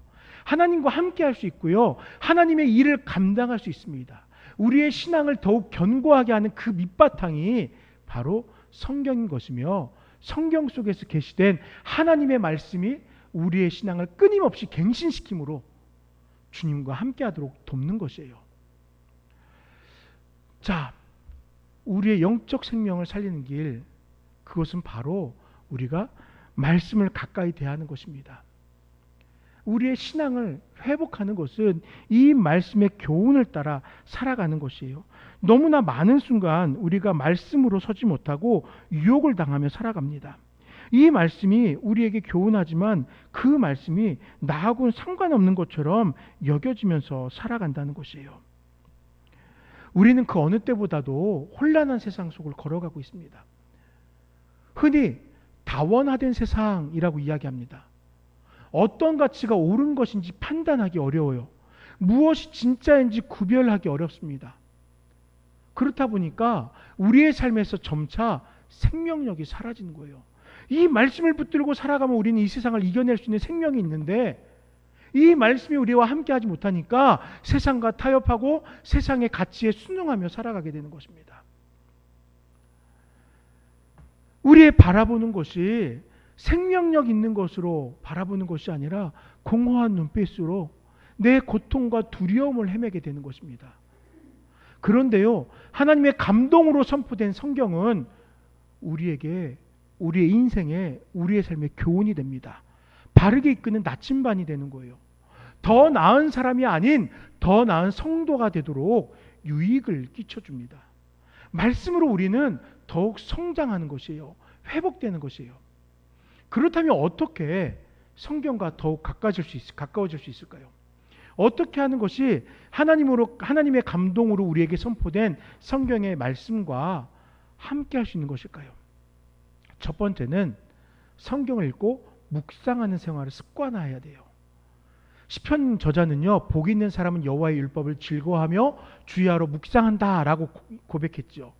하나님과 함께 할 수 있고요, 하나님의 일을 감당할 수 있습니다. 우리의 신앙을 더욱 견고하게 하는 그 밑바탕이 바로 성경인 것이며 성경 속에서 계시된 하나님의 말씀이 우리의 신앙을 끊임없이 갱신시킴으로 주님과 함께 하도록 돕는 것이에요. 자, 우리의 영적 생명을 살리는 길, 그것은 바로 우리가 말씀을 가까이 대하는 것입니다. 우리의 신앙을 회복하는 것은 이 말씀의 교훈을 따라 살아가는 것이에요. 너무나 많은 순간 우리가 말씀으로 서지 못하고 유혹을 당하며 살아갑니다. 이 말씀이 우리에게 교훈하지만 그 말씀이 나하고는 상관없는 것처럼 여겨지면서 살아간다는 것이에요. 우리는 그 어느 때보다도 혼란한 세상 속을 걸어가고 있습니다. 흔히 다원화된 세상이라고 이야기합니다. 어떤 가치가 옳은 것인지 판단하기 어려워요. 무엇이 진짜인지 구별하기 어렵습니다. 그렇다 보니까 우리의 삶에서 점차 생명력이 사라지는 거예요. 이 말씀을 붙들고 살아가면 우리는 이 세상을 이겨낼 수 있는 생명이 있는데 이 말씀이 우리와 함께하지 못하니까 세상과 타협하고 세상의 가치에 순응하며 살아가게 되는 것입니다. 우리의 바라보는 것이 생명력 있는 것으로 바라보는 것이 아니라 공허한 눈빛으로 내 고통과 두려움을 헤매게 되는 것입니다. 그런데요, 하나님의 감동으로 선포된 성경은 우리에게, 우리의 인생에, 우리의 삶의 교훈이 됩니다. 바르게 이끄는 나침반이 되는 거예요. 더 나은 사람이 아닌 더 나은 성도가 되도록 유익을 끼쳐줍니다. 말씀으로 우리는 더욱 성장하는 것이에요. 회복되는 것이에요. 그렇다면 어떻게 성경과 더욱 가까워질 수 있을까요? 어떻게 하는 것이 하나님의 감동으로 우리에게 선포된 성경의 말씀과 함께 할 수 있는 것일까요? 첫 번째는 성경을 읽고 묵상하는 생활을 습관화해야 돼요. 시편 저자는요, 복 있는 사람은 여호와의 율법을 즐거워하며 주야로 묵상한다라고 고백했죠.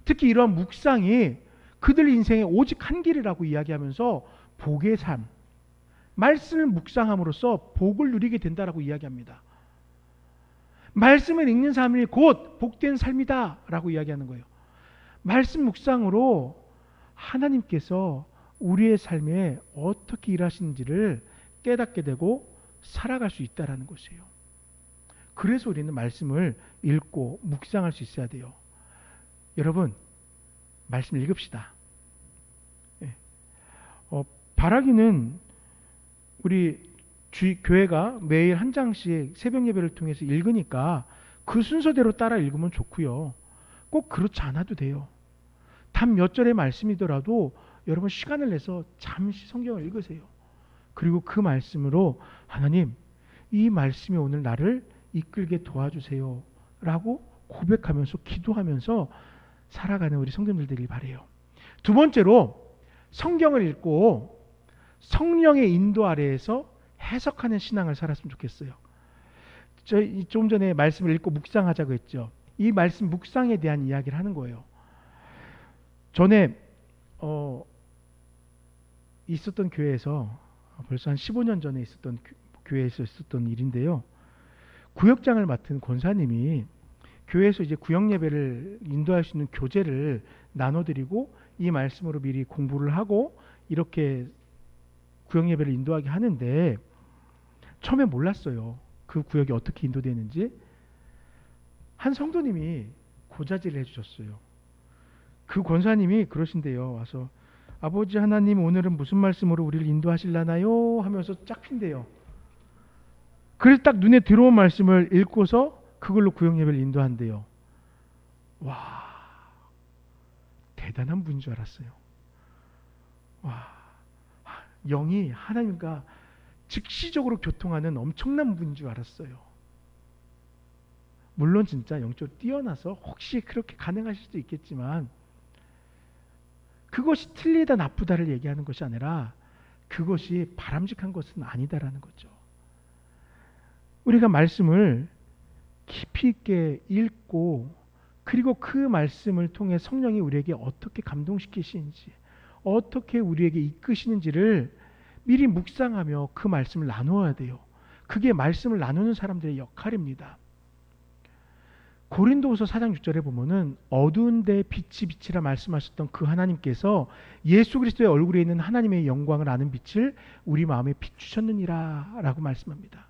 특히 이러한 묵상이 그들 인생의 오직 한 길이라고 이야기하면서 복의 삶, 말씀을 묵상함으로써 복을 누리게 된다라고 이야기합니다. 말씀을 읽는 삶이 곧 복된 삶이다 라고 이야기하는 거예요. 말씀 묵상으로 하나님께서 우리의 삶에 어떻게 일하시는지를 깨닫게 되고 살아갈 수 있다라는 것이에요. 그래서 우리는 말씀을 읽고 묵상할 수 있어야 돼요. 여러분, 말씀 읽읍시다. 바라기는 우리 교회가 매일 한 장씩 새벽 예배를 통해서 읽으니까 그 순서대로 따라 읽으면 좋고요. 꼭 그렇지 않아도 돼요. 단 몇 절의 말씀이더라도 여러분 시간을 내서 잠시 성경을 읽으세요. 그리고 그 말씀으로 하나님, 이 말씀이 오늘 나를 이끌게 도와주세요 라고 고백하면서 기도하면서 살아가는 우리 성도님들 되길 바라요. 두 번째로 성경을 읽고 성령의 인도 아래에서 해석하는 신앙을 살았으면 좋겠어요. 좀 전에 말씀을 읽고 묵상하자고 했죠. 이 말씀 묵상에 대한 이야기를 하는 거예요. 전에 있었던 교회에서 벌써 한 15년 전에 있었던 교회에서 있었던 일인데요. 구역장을 맡은 권사님이 교회에서 이제 구역 예배를 인도할 수 있는 교재를 나눠드리고 이 말씀으로 미리 공부를 하고 이렇게 구역 예배를 인도하게 하는데 처음에 몰랐어요. 그 구역이 어떻게 인도되는지. 한 성도님이 고자질을 해주셨어요. 그 권사님이 그러신대요. 와서 아버지 하나님 오늘은 무슨 말씀으로 우리를 인도하실라나요? 하면서 쫙 핀대요. 그래서 딱 눈에 들어온 말씀을 읽고서 그걸로 구역 예배를 인도한대요. 와, 대단한 분인 줄 알았어요. 와, 영이 하나님과 즉시적으로 교통하는 엄청난 분인 줄 알았어요. 물론 진짜 영적으로 뛰어나서 혹시 그렇게 가능하실 수도 있겠지만 그것이 틀리다 나쁘다를 얘기하는 것이 아니라 그것이 바람직한 것은 아니다라는 거죠. 우리가 말씀을 깊이 있게 읽고 그리고 그 말씀을 통해 성령이 우리에게 어떻게 감동시키시는지 어떻게 우리에게 이끄시는지를 미리 묵상하며 그 말씀을 나누어야 돼요. 그게 말씀을 나누는 사람들의 역할입니다. 고린도후서 4장 6절에 보면은 어두운 데 빛이 빛이라 말씀하셨던 그 하나님께서 예수 그리스도의 얼굴에 있는 하나님의 영광을 아는 빛을 우리 마음에 비추셨느니라 라고 말씀합니다.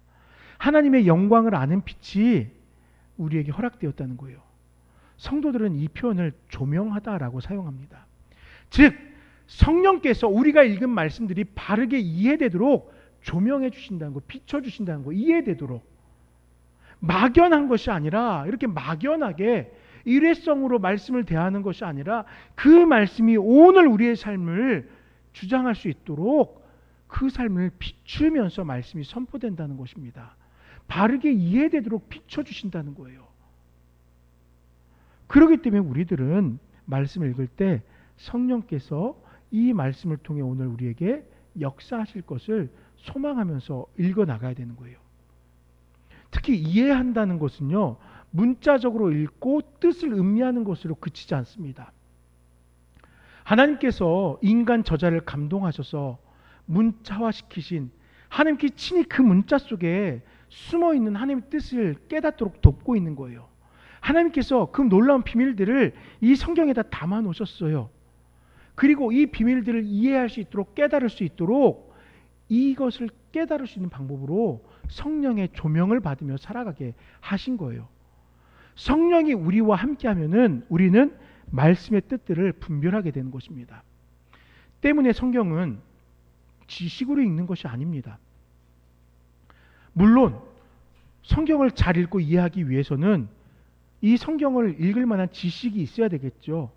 하나님의 영광을 아는 빛이 우리에게 허락되었다는 거예요. 성도들은 이 표현을 조명하다라고 사용합니다. 즉 성령께서 우리가 읽은 말씀들이 바르게 이해되도록 조명해 주신다는 거, 비춰 주신다는 거, 이해되도록. 막연한 것이 아니라 이렇게 막연하게 일회성으로 말씀을 대하는 것이 아니라 그 말씀이 오늘 우리의 삶을 주장할 수 있도록 그 삶을 비추면서 말씀이 선포된다는 것입니다. 바르게 이해되도록 비춰주신다는 거예요. 그렇기 때문에 우리들은 말씀을 읽을 때 성령께서 이 말씀을 통해 오늘 우리에게 역사하실 것을 소망하면서 읽어나가야 되는 거예요. 특히 이해한다는 것은요, 문자적으로 읽고 뜻을 음미하는 것으로 그치지 않습니다. 하나님께서 인간 저자를 감동하셔서 문자화시키신 하나님께 친히 그 문자 속에 숨어있는 하나님의 뜻을 깨닫도록 돕고 있는 거예요. 하나님께서 그 놀라운 비밀들을 이 성경에다 담아 놓으셨어요. 그리고 이 비밀들을 이해할 수 있도록 깨달을 수 있도록 이것을 깨달을 수 있는 방법으로 성령의 조명을 받으며 살아가게 하신 거예요. 성령이 우리와 함께하면은 우리는 말씀의 뜻들을 분별하게 되는 것입니다. 때문에 성경은 지식으로 읽는 것이 아닙니다. 물론 성경을 잘 읽고 이해하기 위해서는 이 성경을 읽을 만한 지식이 있어야 되겠죠.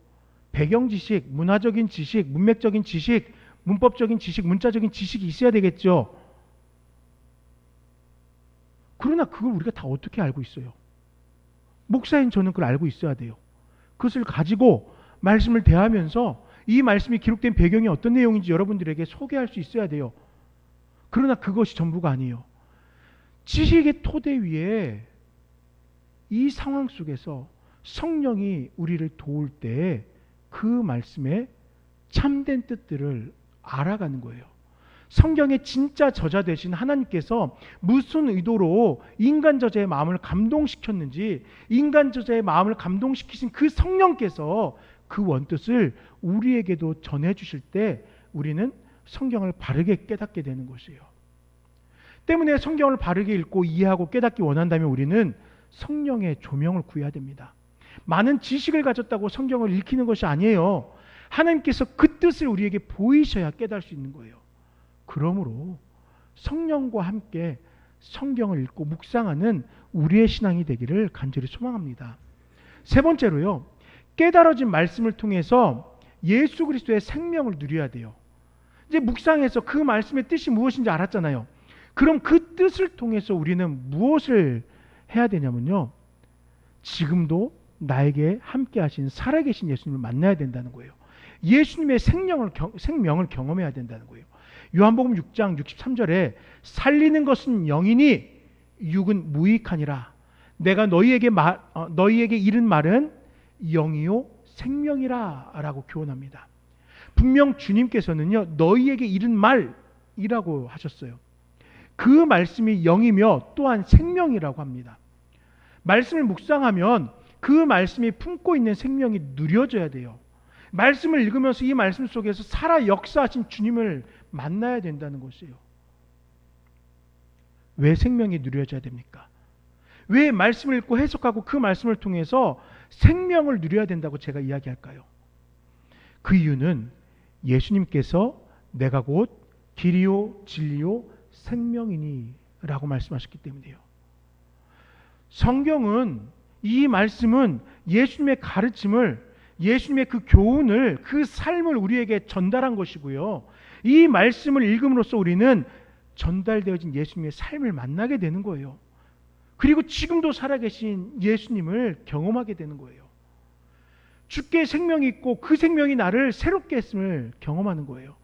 배경 지식, 문화적인 지식, 문맥적인 지식, 문법적인 지식, 문자적인 지식이 있어야 되겠죠. 그러나 그걸 우리가 다 어떻게 알고 있어요? 목사인 저는 그걸 알고 있어야 돼요. 그것을 가지고 말씀을 대하면서 이 말씀이 기록된 배경이 어떤 내용인지 여러분들에게 소개할 수 있어야 돼요. 그러나 그것이 전부가 아니에요. 지식의 토대 위에 이 상황 속에서 성령이 우리를 도울 때 그 말씀의 참된 뜻들을 알아가는 거예요. 성경의 진짜 저자 되신 하나님께서 무슨 의도로 인간 저자의 마음을 감동시켰는지, 인간 저자의 마음을 감동시키신 그 성령께서 그 원뜻을 우리에게도 전해주실 때 우리는 성경을 바르게 깨닫게 되는 것이에요. 때문에 성경을 바르게 읽고 이해하고 깨닫기 원한다면 우리는 성령의 조명을 구해야 됩니다. 많은 지식을 가졌다고 성경을 읽히는 것이 아니에요. 하나님께서 그 뜻을 우리에게 보이셔야 깨달을 수 있는 거예요. 그러므로 성령과 함께 성경을 읽고 묵상하는 우리의 신앙이 되기를 간절히 소망합니다. 세 번째로요, 깨달아진 말씀을 통해서 예수 그리스도의 생명을 누려야 돼요. 이제 묵상해서 그 말씀의 뜻이 무엇인지 알았잖아요. 그럼 그 뜻을 통해서 우리는 무엇을 해야 되냐면요, 지금도 나에게 함께 하신 살아계신 예수님을 만나야 된다는 거예요. 예수님의 생명을 경험해야 된다는 거예요. 요한복음 6장 63절에 살리는 것은 영이니 육은 무익하니라. 내가 너희에게 이른 말은 영이요 생명이라 라고 교훈합니다. 분명 주님께서는요, 너희에게 이른 말이라고 하셨어요. 그 말씀이 영이며 또한 생명이라고 합니다. 말씀을 묵상하면 그 말씀이 품고 있는 생명이 누려져야 돼요. 말씀을 읽으면서 이 말씀 속에서 살아 역사하신 주님을 만나야 된다는 것이에요. 왜 생명이 누려져야 됩니까? 왜 말씀을 읽고 해석하고 그 말씀을 통해서 생명을 누려야 된다고 제가 이야기할까요? 그 이유는 예수님께서 내가 곧 길이요 진리요 생명이니 라고 말씀하셨기 때문이에요. 성경은, 이 말씀은 예수님의 가르침을, 예수님의 그 교훈을, 그 삶을 우리에게 전달한 것이고요. 이 말씀을 읽음으로써 우리는 전달되어진 예수님의 삶을 만나게 되는 거예요. 그리고 지금도 살아계신 예수님을 경험하게 되는 거예요. 주께 생명이 있고 그 생명이 나를 새롭게 했음을 경험하는 거예요.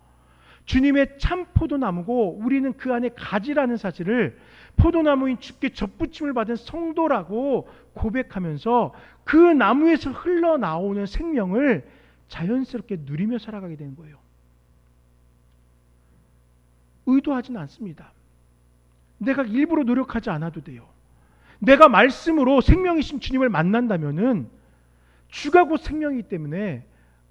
주님의 참 포도나무고 우리는 그 안에 가지라는 사실을 포도나무인 주께 접붙임을 받은 성도라고 고백하면서 그 나무에서 흘러나오는 생명을 자연스럽게 누리며 살아가게 되는 거예요. 의도하지는 않습니다. 내가 일부러 노력하지 않아도 돼요. 내가 말씀으로 생명이신 주님을 만난다면은 주가 곧 생명이기 때문에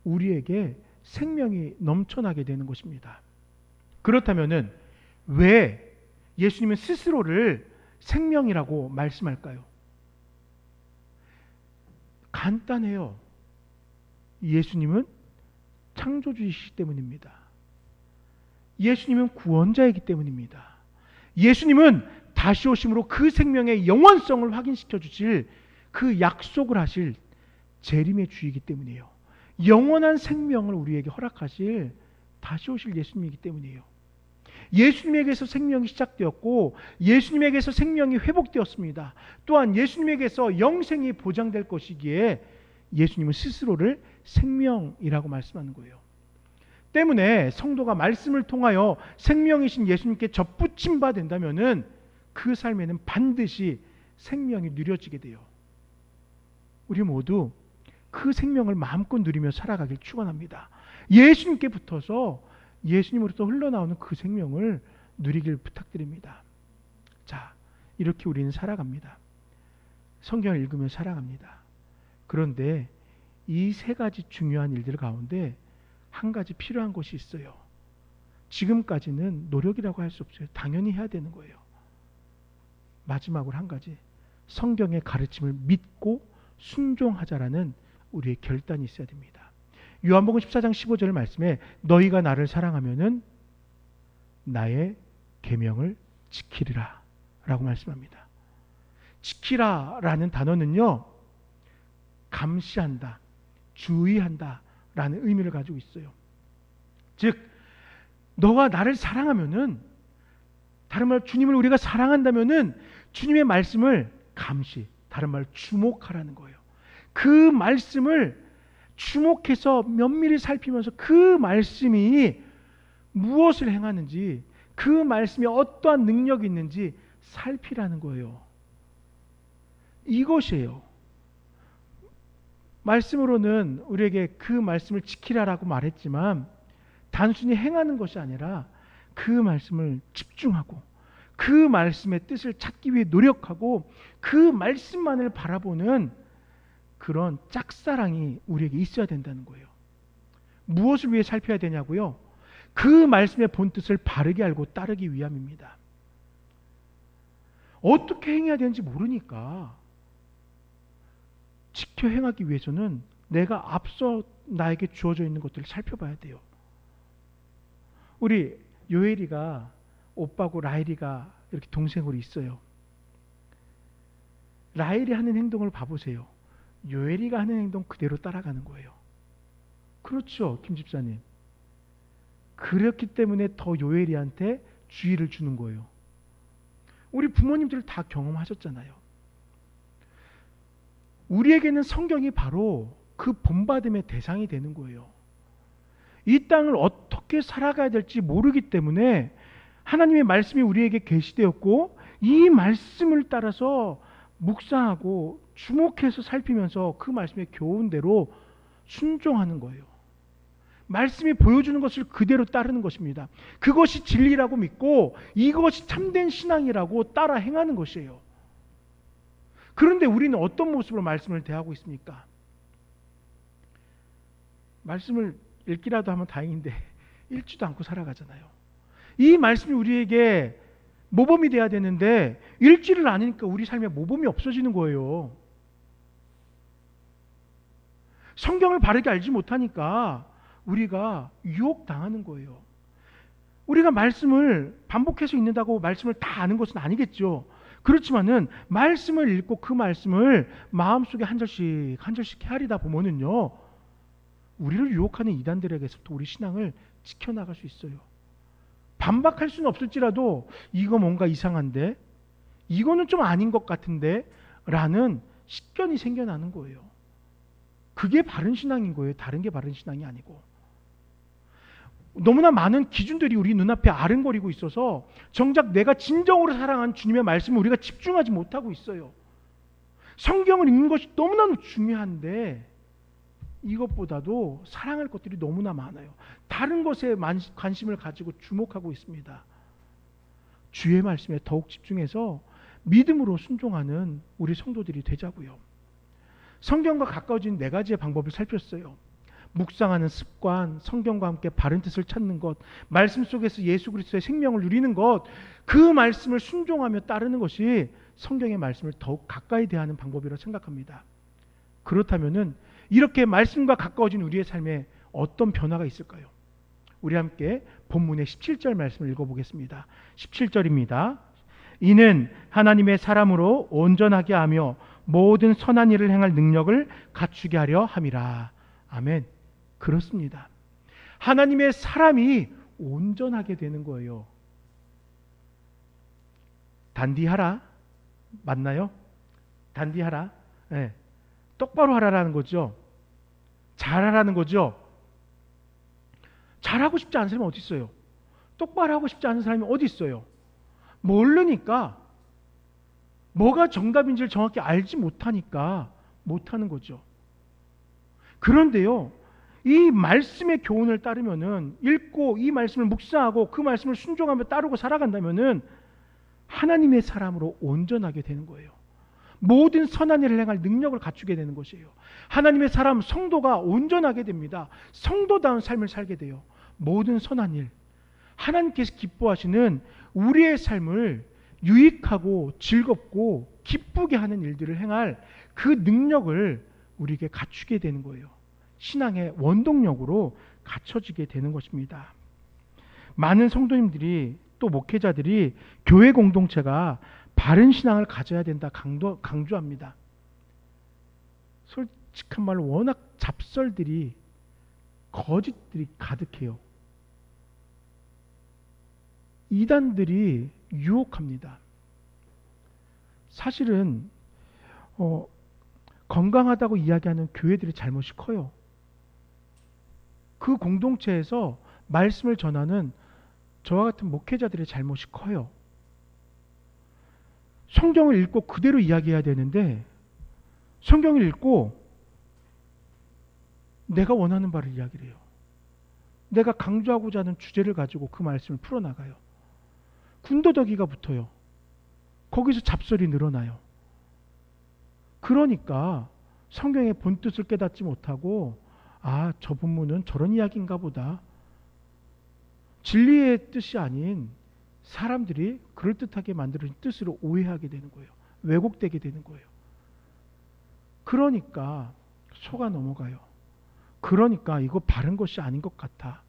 우리에게 생명이 넘쳐나게 되는 것입니다. 그렇다면은 왜 예수님은 스스로를 생명이라고 말씀할까요? 간단해요. 예수님은 창조주이시기 때문입니다. 예수님은 구원자이기 때문입니다. 예수님은 다시 오심으로 그 생명의 영원성을 확인시켜 주실 그 약속을 하실 재림의 주이기 때문이에요. 영원한 생명을 우리에게 허락하실 다시 오실 예수님이기 때문이에요. 예수님에게서 생명이 시작되었고 예수님에게서 생명이 회복되었습니다. 또한 예수님에게서 영생이 보장될 것이기에 예수님은 스스로를 생명이라고 말씀하는 거예요. 때문에 성도가 말씀을 통하여 생명이신 예수님께 접붙임 바 된다면은 그 삶에는 반드시 생명이 누려지게 돼요. 우리 모두 그 생명을 마음껏 누리며 살아가길 축원합니다. 예수님께 붙어서 예수님으로부터 흘러나오는 그 생명을 누리길 부탁드립니다. 자, 이렇게 우리는 살아갑니다. 성경을 읽으며 살아갑니다. 그런데 이 세 가지 중요한 일들 가운데 한 가지 필요한 것이 있어요. 지금까지는 노력이라고 할 수 없어요. 당연히 해야 되는 거예요. 마지막으로 한 가지, 성경의 가르침을 믿고 순종하자라는 우리의 결단이 있어야 됩니다. 요한복음 14장 15절 말씀에 너희가 나를 사랑하면은 나의 계명을 지키리라 라고 말씀합니다. 지키라 라는 단어는요, 감시한다, 주의한다 라는 의미를 가지고 있어요. 즉 너가 나를 사랑하면은, 다른 말 주님을 우리가 사랑한다면은 주님의 말씀을 감시, 다른 말 주목하라는 거예요. 그 말씀을 주목해서 면밀히 살피면서 그 말씀이 무엇을 행하는지, 그 말씀에 어떠한 능력이 있는지 살피라는 거예요. 이것이에요. 말씀으로는 우리에게 그 말씀을 지키라라고 말했지만 단순히 행하는 것이 아니라 그 말씀을 집중하고 그 말씀의 뜻을 찾기 위해 노력하고 그 말씀만을 바라보는 그런 짝사랑이 우리에게 있어야 된다는 거예요. 무엇을 위해 살펴야 되냐고요? 그 말씀의 본뜻을 바르게 알고 따르기 위함입니다. 어떻게 행해야 되는지 모르니까 지켜 행하기 위해서는 내가 앞서 나에게 주어져 있는 것들을 살펴봐야 돼요. 우리 요엘이가 오빠고 라헬이가 이렇게 동생으로 있어요. 라헬이 하는 행동을 봐보세요. 요엘이가 하는 행동 그대로 따라가는 거예요. 그렇죠, 김 집사님. 그렇기 때문에 더 요엘이한테 주의를 주는 거예요. 우리 부모님들 다 경험하셨잖아요. 우리에게는 성경이 바로 그 본받음의 대상이 되는 거예요. 이 땅을 어떻게 살아가야 될지 모르기 때문에 하나님의 말씀이 우리에게 계시되었고 이 말씀을 따라서 묵상하고 주목해서 살피면서 그 말씀의 교훈대로 순종하는 거예요. 말씀이 보여주는 것을 그대로 따르는 것입니다. 그것이 진리라고 믿고 이것이 참된 신앙이라고 따라 행하는 것이에요. 그런데 우리는 어떤 모습으로 말씀을 대하고 있습니까? 말씀을 읽기라도 하면 다행인데 읽지도 않고 살아가잖아요. 이 말씀이 우리에게 모범이 돼야 되는데 읽지를 않으니까 우리 삶에 모범이 없어지는 거예요. 성경을 바르게 알지 못하니까 우리가 유혹당하는 거예요. 우리가 말씀을 반복해서 읽는다고 말씀을 다 아는 것은 아니겠죠. 그렇지만은 말씀을 읽고 그 말씀을 마음속에 한 절씩 한 절씩 헤아리다 보면은요, 우리를 유혹하는 이단들에게서부터 우리 신앙을 지켜나갈 수 있어요. 반박할 수는 없을지라도 이거 뭔가 이상한데, 이거는 좀 아닌 것 같은데 라는 식견이 생겨나는 거예요. 그게 바른 신앙인 거예요. 다른 게 바른 신앙이 아니고. 너무나 많은 기준들이 우리 눈앞에 아른거리고 있어서 정작 내가 진정으로 사랑하는 주님의 말씀을 우리가 집중하지 못하고 있어요. 성경을 읽는 것이 너무나 중요한데 이것보다도 사랑할 것들이 너무나 많아요. 다른 것에 관심을 가지고 주목하고 있습니다. 주의 말씀에 더욱 집중해서 믿음으로 순종하는 우리 성도들이 되자고요. 성경과 가까워진 4가지의 방법을 살폈어요. 묵상하는 습관, 성경과 함께 바른 뜻을 찾는 것, 말씀 속에서 예수 그리스도의 생명을 누리는 것, 그 말씀을 순종하며 따르는 것이 성경의 말씀을 더욱 가까이 대하는 방법이라고 생각합니다. 그렇다면은 이렇게 말씀과 가까워진 우리의 삶에 어떤 변화가 있을까요? 우리 함께 본문의 17절 말씀을 읽어보겠습니다. 17절입니다. 이는 하나님의 사람으로 온전하게 하며 모든 선한 일을 행할 능력을 갖추게 하려 함이라. 아멘. 그렇습니다. 하나님의 사람이 온전하게 되는 거예요. 단디하라. 맞나요? 단디하라. 네. 똑바로 하라라는 거죠. 잘하라는 거죠. 잘하고 싶지 않은 사람이 어디 있어요? 똑바로 하고 싶지 않은 사람이 어디 있어요? 모르니까, 뭐가 정답인지를 정확히 알지 못하니까 못하는 거죠. 그런데요, 이 말씀의 교훈을 따르면은, 읽고 이 말씀을 묵상하고 그 말씀을 순종하며 따르고 살아간다면은 하나님의 사람으로 온전하게 되는 거예요. 모든 선한 일을 행할 능력을 갖추게 되는 것이에요. 하나님의 사람, 성도가 온전하게 됩니다. 성도다운 삶을 살게 돼요. 모든 선한 일, 하나님께서 기뻐하시는 우리의 삶을 유익하고 즐겁고 기쁘게 하는 일들을 행할 그 능력을 우리에게 갖추게 되는 거예요. 신앙의 원동력으로 갖춰지게 되는 것입니다. 많은 성도님들이, 또 목회자들이 교회 공동체가 바른 신앙을 가져야 된다 강조합니다. 솔직한 말로 워낙 잡설들이, 거짓들이 가득해요. 이단들이 유혹합니다. 사실은 건강하다고 이야기하는 교회들의 잘못이 커요. 그 공동체에서 말씀을 전하는 저와 같은 목회자들의 잘못이 커요. 성경을 읽고 그대로 이야기해야 되는데 성경을 읽고 내가 원하는 바를 이야기를 해요. 내가 강조하고자 하는 주제를 가지고 그 말씀을 풀어나가요. 군더더기가 붙어요. 거기서 잡설이 늘어나요. 그러니까 성경의 본뜻을 깨닫지 못하고 저 본문은 저런 이야기인가 보다. 진리의 뜻이 아닌 사람들이 그럴듯하게 만들어진 뜻으로 오해하게 되는 거예요. 왜곡되게 되는 거예요. 그러니까 속아 넘어가요. 그러니까 이거 바른 것이 아닌 것 같아.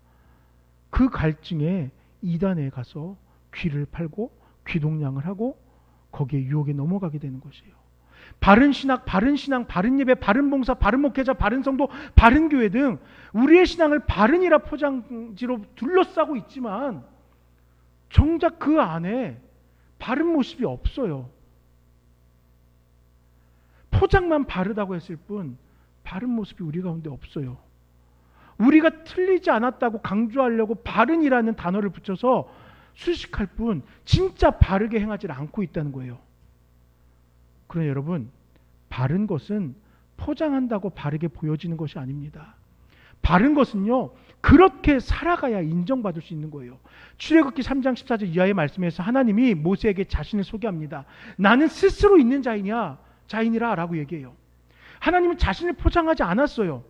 그 갈증에 이단에 가서 귀를 팔고 귀동냥을 하고 거기에 유혹에 넘어가게 되는 것이에요. 바른 신학, 바른 신앙, 바른 예배, 바른 봉사, 바른 목회자, 바른 성도, 바른 교회 등 우리의 신앙을 바른이라 포장지로 둘러싸고 있지만 정작 그 안에 바른 모습이 없어요. 포장만 바르다고 했을 뿐 바른 모습이 우리 가운데 없어요. 우리가 틀리지 않았다고 강조하려고 바른이라는 단어를 붙여서 수식할 뿐 진짜 바르게 행하지 않고 있다는 거예요. 그러나 여러분, 바른 것은 포장한다고 바르게 보여지는 것이 아닙니다. 바른 것은요, 그렇게 살아가야 인정받을 수 있는 거예요. 출애굽기 3장 14절 이하의 말씀에서 하나님이 모세에게 자신을 소개합니다. 나는 스스로 있는 자인이라 라고 얘기해요. 하나님은 자신을 포장하지 않았어요.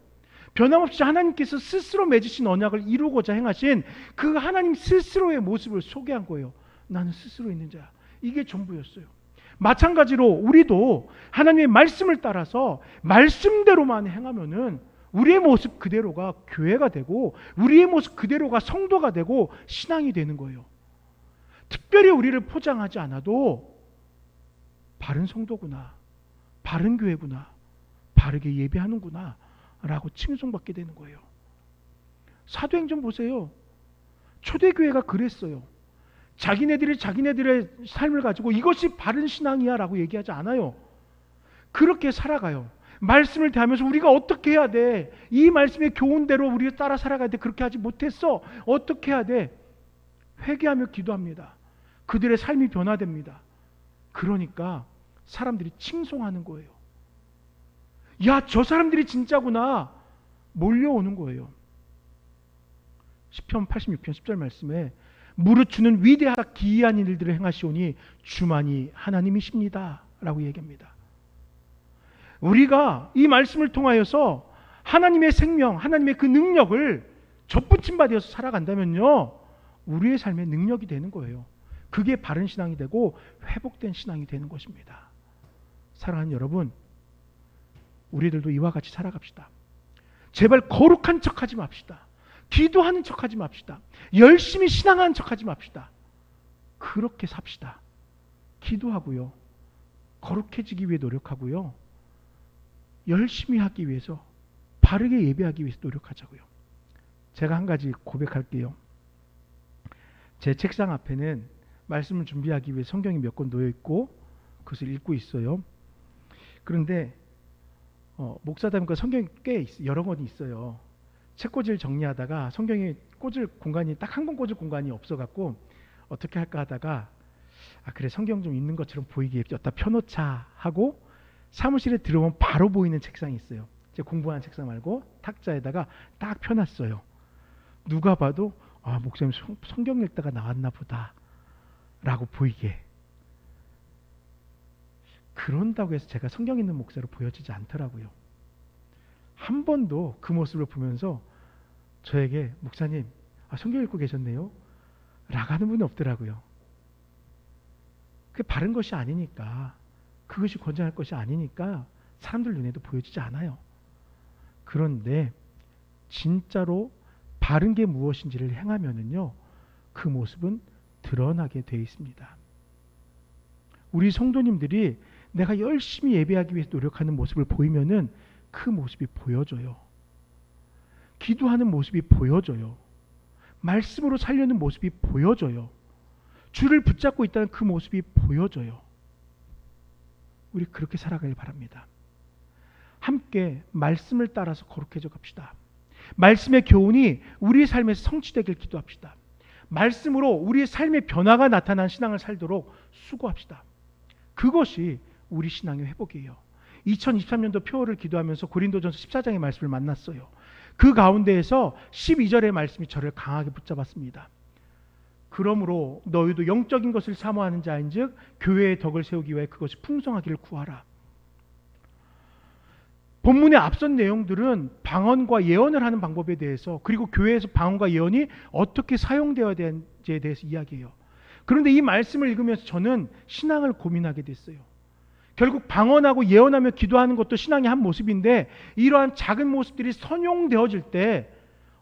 변함없이 하나님께서 스스로 맺으신 언약을 이루고자 행하신 그 하나님 스스로의 모습을 소개한 거예요. 나는 스스로 있는 자야. 이게 전부였어요. 마찬가지로 우리도 하나님의 말씀을 따라서 말씀대로만 행하면은 우리의 모습 그대로가 교회가 되고 우리의 모습 그대로가 성도가 되고 신앙이 되는 거예요. 특별히 우리를 포장하지 않아도 바른 성도구나, 바른 교회구나, 바르게 예배하는구나 라고 칭송받게 되는 거예요. 사도행전 보세요. 초대교회가 그랬어요. 자기네들의 삶을 가지고 이것이 바른 신앙이야 라고 얘기하지 않아요. 그렇게 살아가요. 말씀을 대하면서 우리가 어떻게 해야 돼? 이 말씀의 교훈대로 우리가 따라 살아가야 돼. 그렇게 하지 못했어. 어떻게 해야 돼? 회개하며 기도합니다. 그들의 삶이 변화됩니다. 그러니까 사람들이 칭송하는 거예요. 야, 저 사람들이 진짜구나. 몰려오는 거예요. 시편 86편 10절 말씀에 무릇 주는 위대하다 기이한 일들을 행하시오니 주만이 하나님이십니다 라고 얘기합니다. 우리가 이 말씀을 통하여서 하나님의 생명, 하나님의 그 능력을 접붙임 받아서 살아간다면요, 우리의 삶의 능력이 되는 거예요. 그게 바른 신앙이 되고 회복된 신앙이 되는 것입니다. 사랑하는 여러분, 우리들도 이와 같이 살아갑시다. 제발 거룩한 척하지 맙시다. 기도하는 척하지 맙시다. 열심히 신앙하는 척하지 맙시다. 그렇게 삽시다. 기도하고요, 거룩해지기 위해 노력하고요, 열심히 하기 위해서, 바르게 예배하기 위해서 노력하자고요. 제가 한 가지 고백할게요. 제 책상 앞에는 말씀을 준비하기 위해 성경이 몇 권 놓여 있고 그것을 읽고 있어요. 그런데 목사담과 성경이 꽤 여러 권이 있어요. 책꽂이를 정리하다가 성경이 꽂을 공간이 딱 한 권 꽂을 공간이 없어갖고 어떻게 할까 하다가 그래, 성경 좀 있는 것처럼 보이게 여기다 펴놓자 하고 사무실에 들어오면 바로 보이는 책상이 있어요. 제 공부하는 책상 말고 탁자에다가 딱 펴놨어요. 누가 봐도 목사님 성경 읽다가 나왔나 보다 라고 보이게. 그런다고 해서 제가 성경 있는 목사로 보여지지 않더라고요. 한 번도 그 모습을 보면서 저에게 목사님 성경 읽고 계셨네요 라고 하는 분이 없더라고요. 그게 바른 것이 아니니까, 그것이 권장할 것이 아니니까 사람들 눈에도 보여지지 않아요. 그런데 진짜로 바른 게 무엇인지를 행하면은요, 그 모습은 드러나게 되어 있습니다. 우리 성도님들이 내가 열심히 예배하기 위해서 노력하는 모습을 보이면은 그 모습이 보여져요. 기도하는 모습이 보여져요. 말씀으로 살려는 모습이 보여져요. 주를 붙잡고 있다는 그 모습이 보여져요. 우리 그렇게 살아가길 바랍니다. 함께 말씀을 따라서 거룩해져 갑시다. 말씀의 교훈이 우리의 삶에서 성취되길 기도합시다. 말씀으로 우리의 삶의 변화가 나타난 신앙을 살도록 수고합시다. 그것이 우리 신앙의 회복이에요. 2023년도 표어를 기도하면서 고린도전서 14장의 말씀을 만났어요. 그 가운데에서 12절의 말씀이 저를 강하게 붙잡았습니다. 그러므로 너희도 영적인 것을 사모하는 자인즉 교회의 덕을 세우기 위해 그것이 풍성하기를 구하라. 본문의 앞선 내용들은 방언과 예언을 하는 방법에 대해서, 그리고 교회에서 방언과 예언이 어떻게 사용되어야 되는지에 대해서 이야기해요. 그런데 이 말씀을 읽으면서 저는 신앙을 고민하게 됐어요. 결국 방언하고 예언하며 기도하는 것도 신앙의 한 모습인데, 이러한 작은 모습들이 선용되어질 때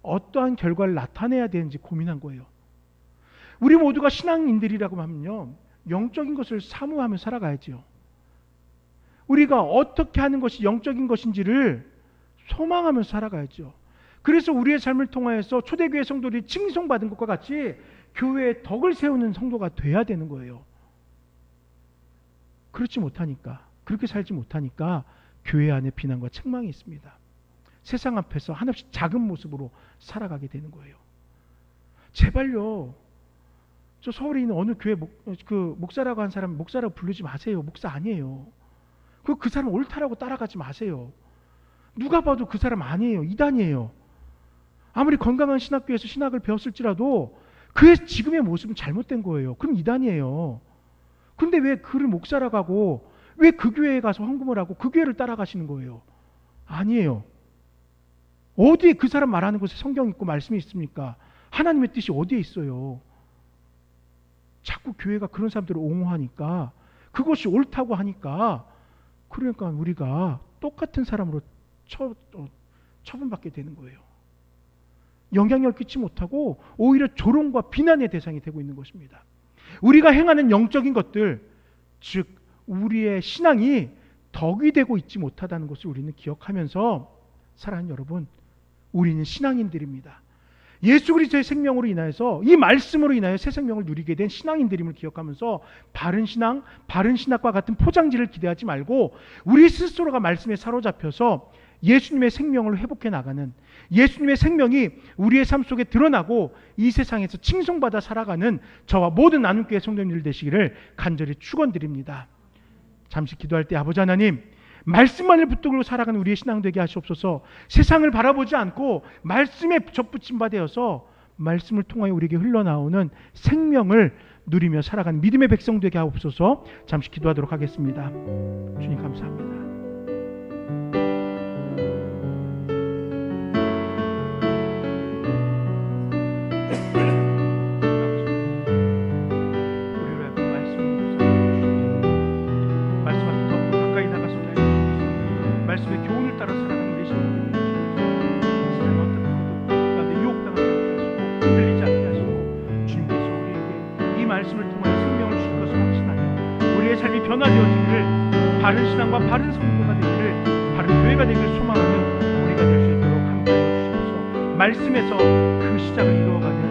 어떠한 결과를 나타내야 되는지 고민한 거예요. 우리 모두가 신앙인들이라고 하면요, 영적인 것을 사모하며 살아가야죠. 우리가 어떻게 하는 것이 영적인 것인지를 소망하면서 살아가야죠. 그래서 우리의 삶을 통하여서 초대교회 성도들이 칭송받은 것과 같이 교회의 덕을 세우는 성도가 돼야 되는 거예요. 그렇지 못하니까, 그렇게 살지 못하니까 교회 안에 비난과 책망이 있습니다. 세상 앞에서 한없이 작은 모습으로 살아가게 되는 거예요. 제발요, 저 서울에 있는 어느 교회 목사라고 한 사람 목사라고 부르지 마세요. 목사 아니에요. 그 사람 옳다라고 따라가지 마세요. 누가 봐도 그 사람 아니에요. 이단이에요. 아무리 건강한 신학교에서 신학을 배웠을지라도 그의 지금의 모습은 잘못된 거예요. 그럼 이단이에요. 그런데 왜 그를 목사라고 하고, 왜 그 교회에 가서 헌금을 하고 그 교회를 따라가시는 거예요? 아니에요. 어디에 그 사람 말하는 곳에 성경 있고 말씀이 있습니까? 하나님의 뜻이 어디에 있어요? 자꾸 교회가 그런 사람들을 옹호하니까, 그것이 옳다고 하니까, 그러니까 우리가 똑같은 사람으로 처분받게 되는 거예요. 영향력을 끼치지 못하고 오히려 조롱과 비난의 대상이 되고 있는 것입니다. 우리가 행하는 영적인 것들, 즉 우리의 신앙이 덕이 되고 있지 못하다는 것을 우리는 기억하면서, 사랑하는 여러분, 우리는 신앙인들입니다. 예수 그리스도의 생명으로 인하여서, 이 말씀으로 인하여 새 생명을 누리게 된 신앙인들임을 기억하면서 바른 신앙, 바른 신학과 같은 포장지를 기대하지 말고 우리 스스로가 말씀에 사로잡혀서 예수님의 생명을 회복해 나가는, 예수님의 생명이 우리의 삶 속에 드러나고 이 세상에서 칭송받아 살아가는 저와 모든 나눔교회 성도님들 되시기를 간절히 축원드립니다. 잠시 기도할 때, 아버지 하나님, 말씀만을 붙들고 살아가는 우리의 신앙 되게 하시옵소서. 세상을 바라보지 않고 말씀에 접붙임 바 되어서 말씀을 통하여 우리에게 흘러나오는 생명을 누리며 살아가는 믿음의 백성 되게 하옵소서. 잠시 기도하도록 하겠습니다. 주님 감사합니다. 말씀의 교훈을 따라 살아가는 우리 신앙들이 되시옵소서. 세상에 어떤 가운데 유혹당하지 않게 하시고 흔들리지 않게 하시고, 주님께서 우리에게 이 말씀을 통하여 생명을 주실 것을 확신하여 우리의 삶이 변화되어지기를, 바른 신앙과 바른 성도가 되기를, 바른 교회가 되기를 소망하는 우리가 될 수 있도록 함께하여 주시옵소서. 말씀에서 그 시작을 이루어가는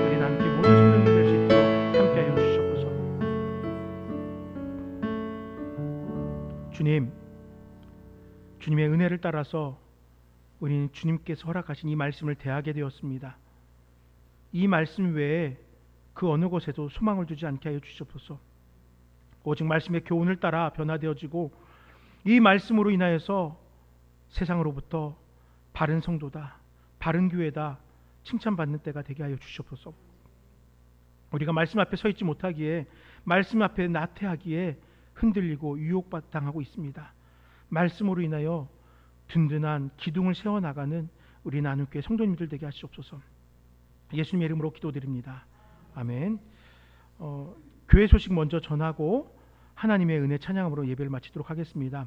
우리 나누기 모든 성도들 될 수 있도록 함께하여 주시옵소서. 주님의 은혜를 따라서 우리는 주님께서 허락하신 이 말씀을 대하게 되었습니다. 이 말씀 외에 그 어느 곳에도 소망을 두지 않게 하여 주시옵소서. 오직 말씀의 교훈을 따라 변화되어지고, 이 말씀으로 인하여서 세상으로부터 바른 성도다, 바른 교회다 칭찬받는 때가 되게 하여 주시옵소서. 우리가 말씀 앞에 서 있지 못하기에, 말씀 앞에 나태하기에 흔들리고 유혹당하고 있습니다. 말씀으로 인하여 든든한 기둥을 세워나가는 우리 나눔교회 성도님들 되게 하시옵소서. 예수님의 이름으로 기도드립니다. 아멘. 교회 소식 먼저 전하고 하나님의 은혜 찬양으로 예배를 마치도록 하겠습니다.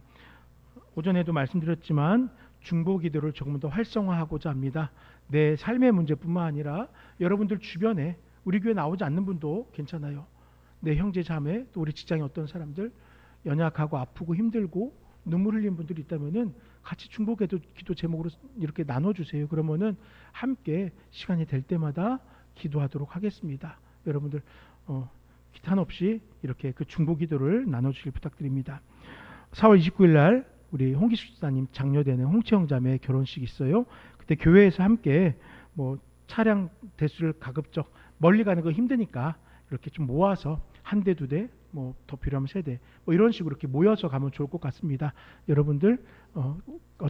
오전에도 말씀드렸지만 중보 기도를 조금 더 활성화하고자 합니다. 내 삶의 문제뿐만 아니라 여러분들 주변에, 우리 교회 나오지 않는 분도 괜찮아요. 내 형제 자매, 또 우리 직장에 어떤 사람들 연약하고 아프고 힘들고 눈물 흘린 분들이 있다면은 같이 중보 기도 제목으로 이렇게 나눠주세요. 그러면은 함께 시간이 될 때마다 기도하도록 하겠습니다. 여러분들 기탄 없이 이렇게 그 중보 기도를 나눠주실 부탁드립니다. 4월 29일 날 우리 홍기수 집사님 장녀되는 홍채영 자매 결혼식 있어요. 그때 교회에서 함께 뭐 차량 대수를 가급적 멀리 가는 거 힘드니까 이렇게 좀 모아서 한 대, 두 대, 뭐 더 필요하면 세대, 뭐 이런 식으로 이렇게 모여서 가면 좋을 것 같습니다. 여러분들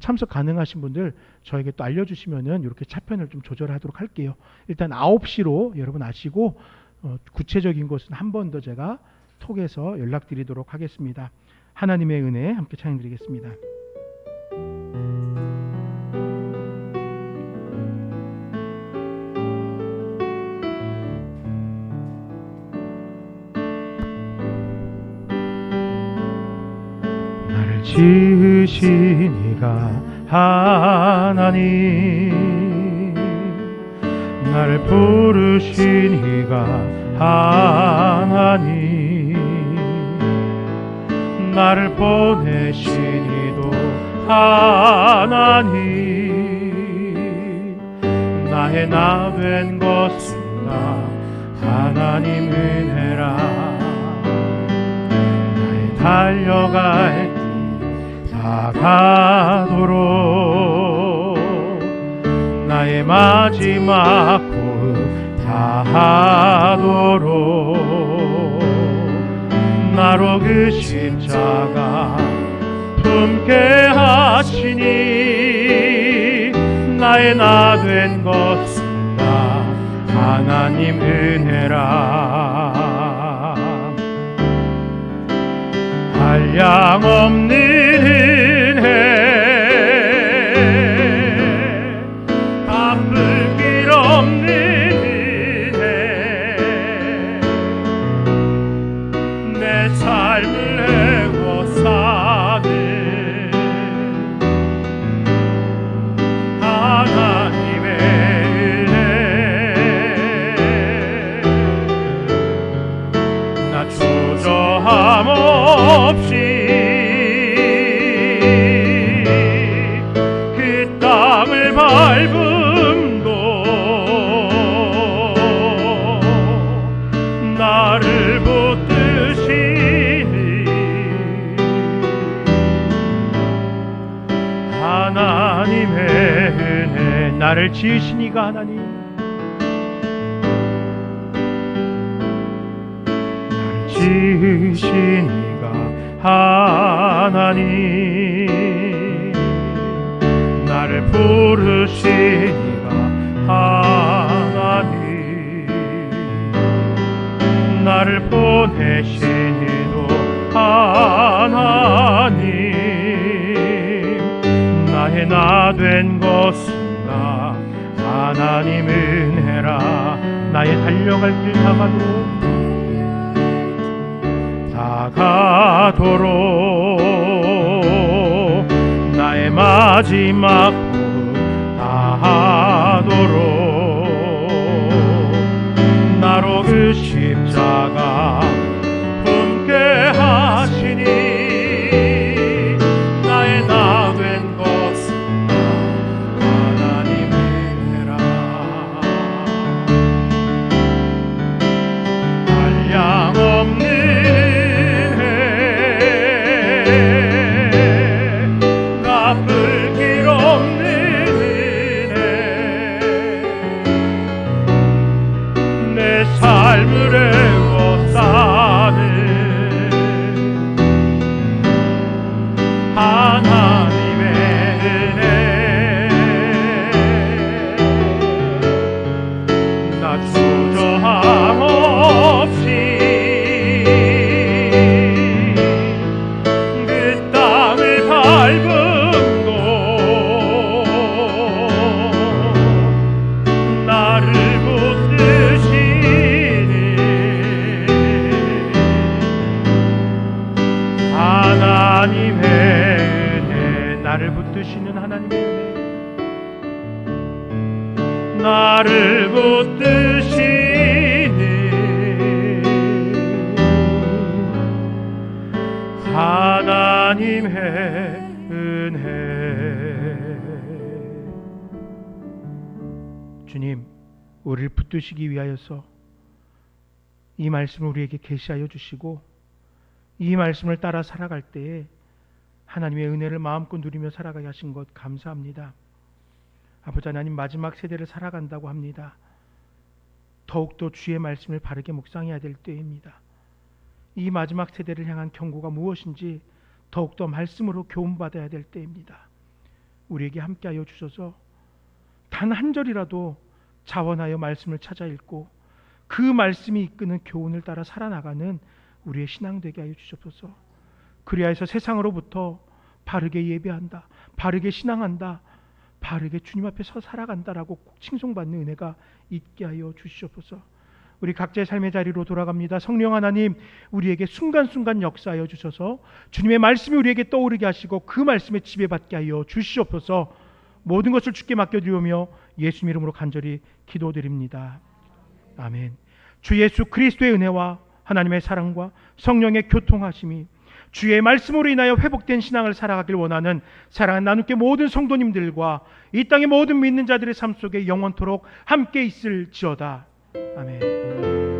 참석 가능하신 분들 저에게 또 알려주시면은 이렇게 차편을 좀 조절하도록 할게요. 일단 9시로 여러분 아시고 구체적인 것은 한 번 더 제가 톡에서 연락드리도록 하겠습니다. 하나님의 은혜 함께 찬양드리겠습니다. 나를 지으신 이가 하나님, 나를 부르신 이가 하나님, 나를 보내신 이도 하나님, 나의 나 된 것은 다 하나님 은혜라. 나의 달려갈 길 다가도록 나의 마지막 호흡 다하도록 나로 그 십자가 품게 하시니 나의 나 된 것은 다 하나님 은혜라. 한량없는 은혜, 갚을 길 없는 은혜, 내 삶을 내고 사는 하나님의 은혜. 나 주저함 없이 그 땅을 밟음도 나를 붙드시니 하나님의 은혜. 나를 지으신 이가 하나님, 나를 지으신 이가 하나님, 나를 부르신 이가 하나님, 나를 보내신 이도 하나님, 나의 나 된 것은 다 하나님 은혜라. 나의 달려갈 길 다가도록 나의 마지막 호흡 다하도록 나로 그 십자가 품게 하시니 나의 나 된 것은 다 하나님 은혜라. 한량없는 은혜, 갚을 길 없는 은혜, 내 삶을 애워 사는 하나님의 은혜. 나 주저함 없이 그 땅을 밟음도 나를 붙드시니 하나님의 은혜. 나를 붙드시는 하나님의 은혜, 나를 붙드시니 하나님의 은혜. 주님, 우리를 붙드시기 위하여서 이 말씀을 우리에게 계시하여 주시고 이 말씀을 따라 살아갈 때에 하나님의 은혜를 마음껏 누리며 살아가게 하신 것 감사합니다. 아버지 하나님, 마지막 세대를 살아간다고 합니다. 더욱더 주의 말씀을 바르게 묵상해야 될 때입니다. 이 마지막 세대를 향한 경고가 무엇인지 더욱더 말씀으로 교훈받아야 될 때입니다. 우리에게 함께하여 주셔서 단 한 절이라도 자원하여 말씀을 찾아 읽고 그 말씀이 이끄는 교훈을 따라 살아나가는 우리의 신앙 되게 하여 주옵소서. 그리하여서 세상으로부터 바르게 예배한다, 바르게 신앙한다, 바르게 주님 앞에서 살아간다라고 꼭 칭송받는 은혜가 있게 하여 주시옵소서. 우리 각자의 삶의 자리로 돌아갑니다. 성령 하나님, 우리에게 순간순간 역사하여 주셔서 주님의 말씀이 우리에게 떠오르게 하시고 그 말씀에 지배받게 하여 주시옵소서. 모든 것을 주께 맡겨드리며 예수님 이름으로 간절히 기도드립니다. 아멘. 주 예수 그리스도의 은혜와 하나님의 사랑과 성령의 교통하심이 주의 말씀으로 인하여 회복된 신앙을 살아가길 원하는 사랑하는 나누께 모든 성도님들과 이 땅의 모든 믿는 자들의 삶 속에 영원토록 함께 있을지어다. 아멘.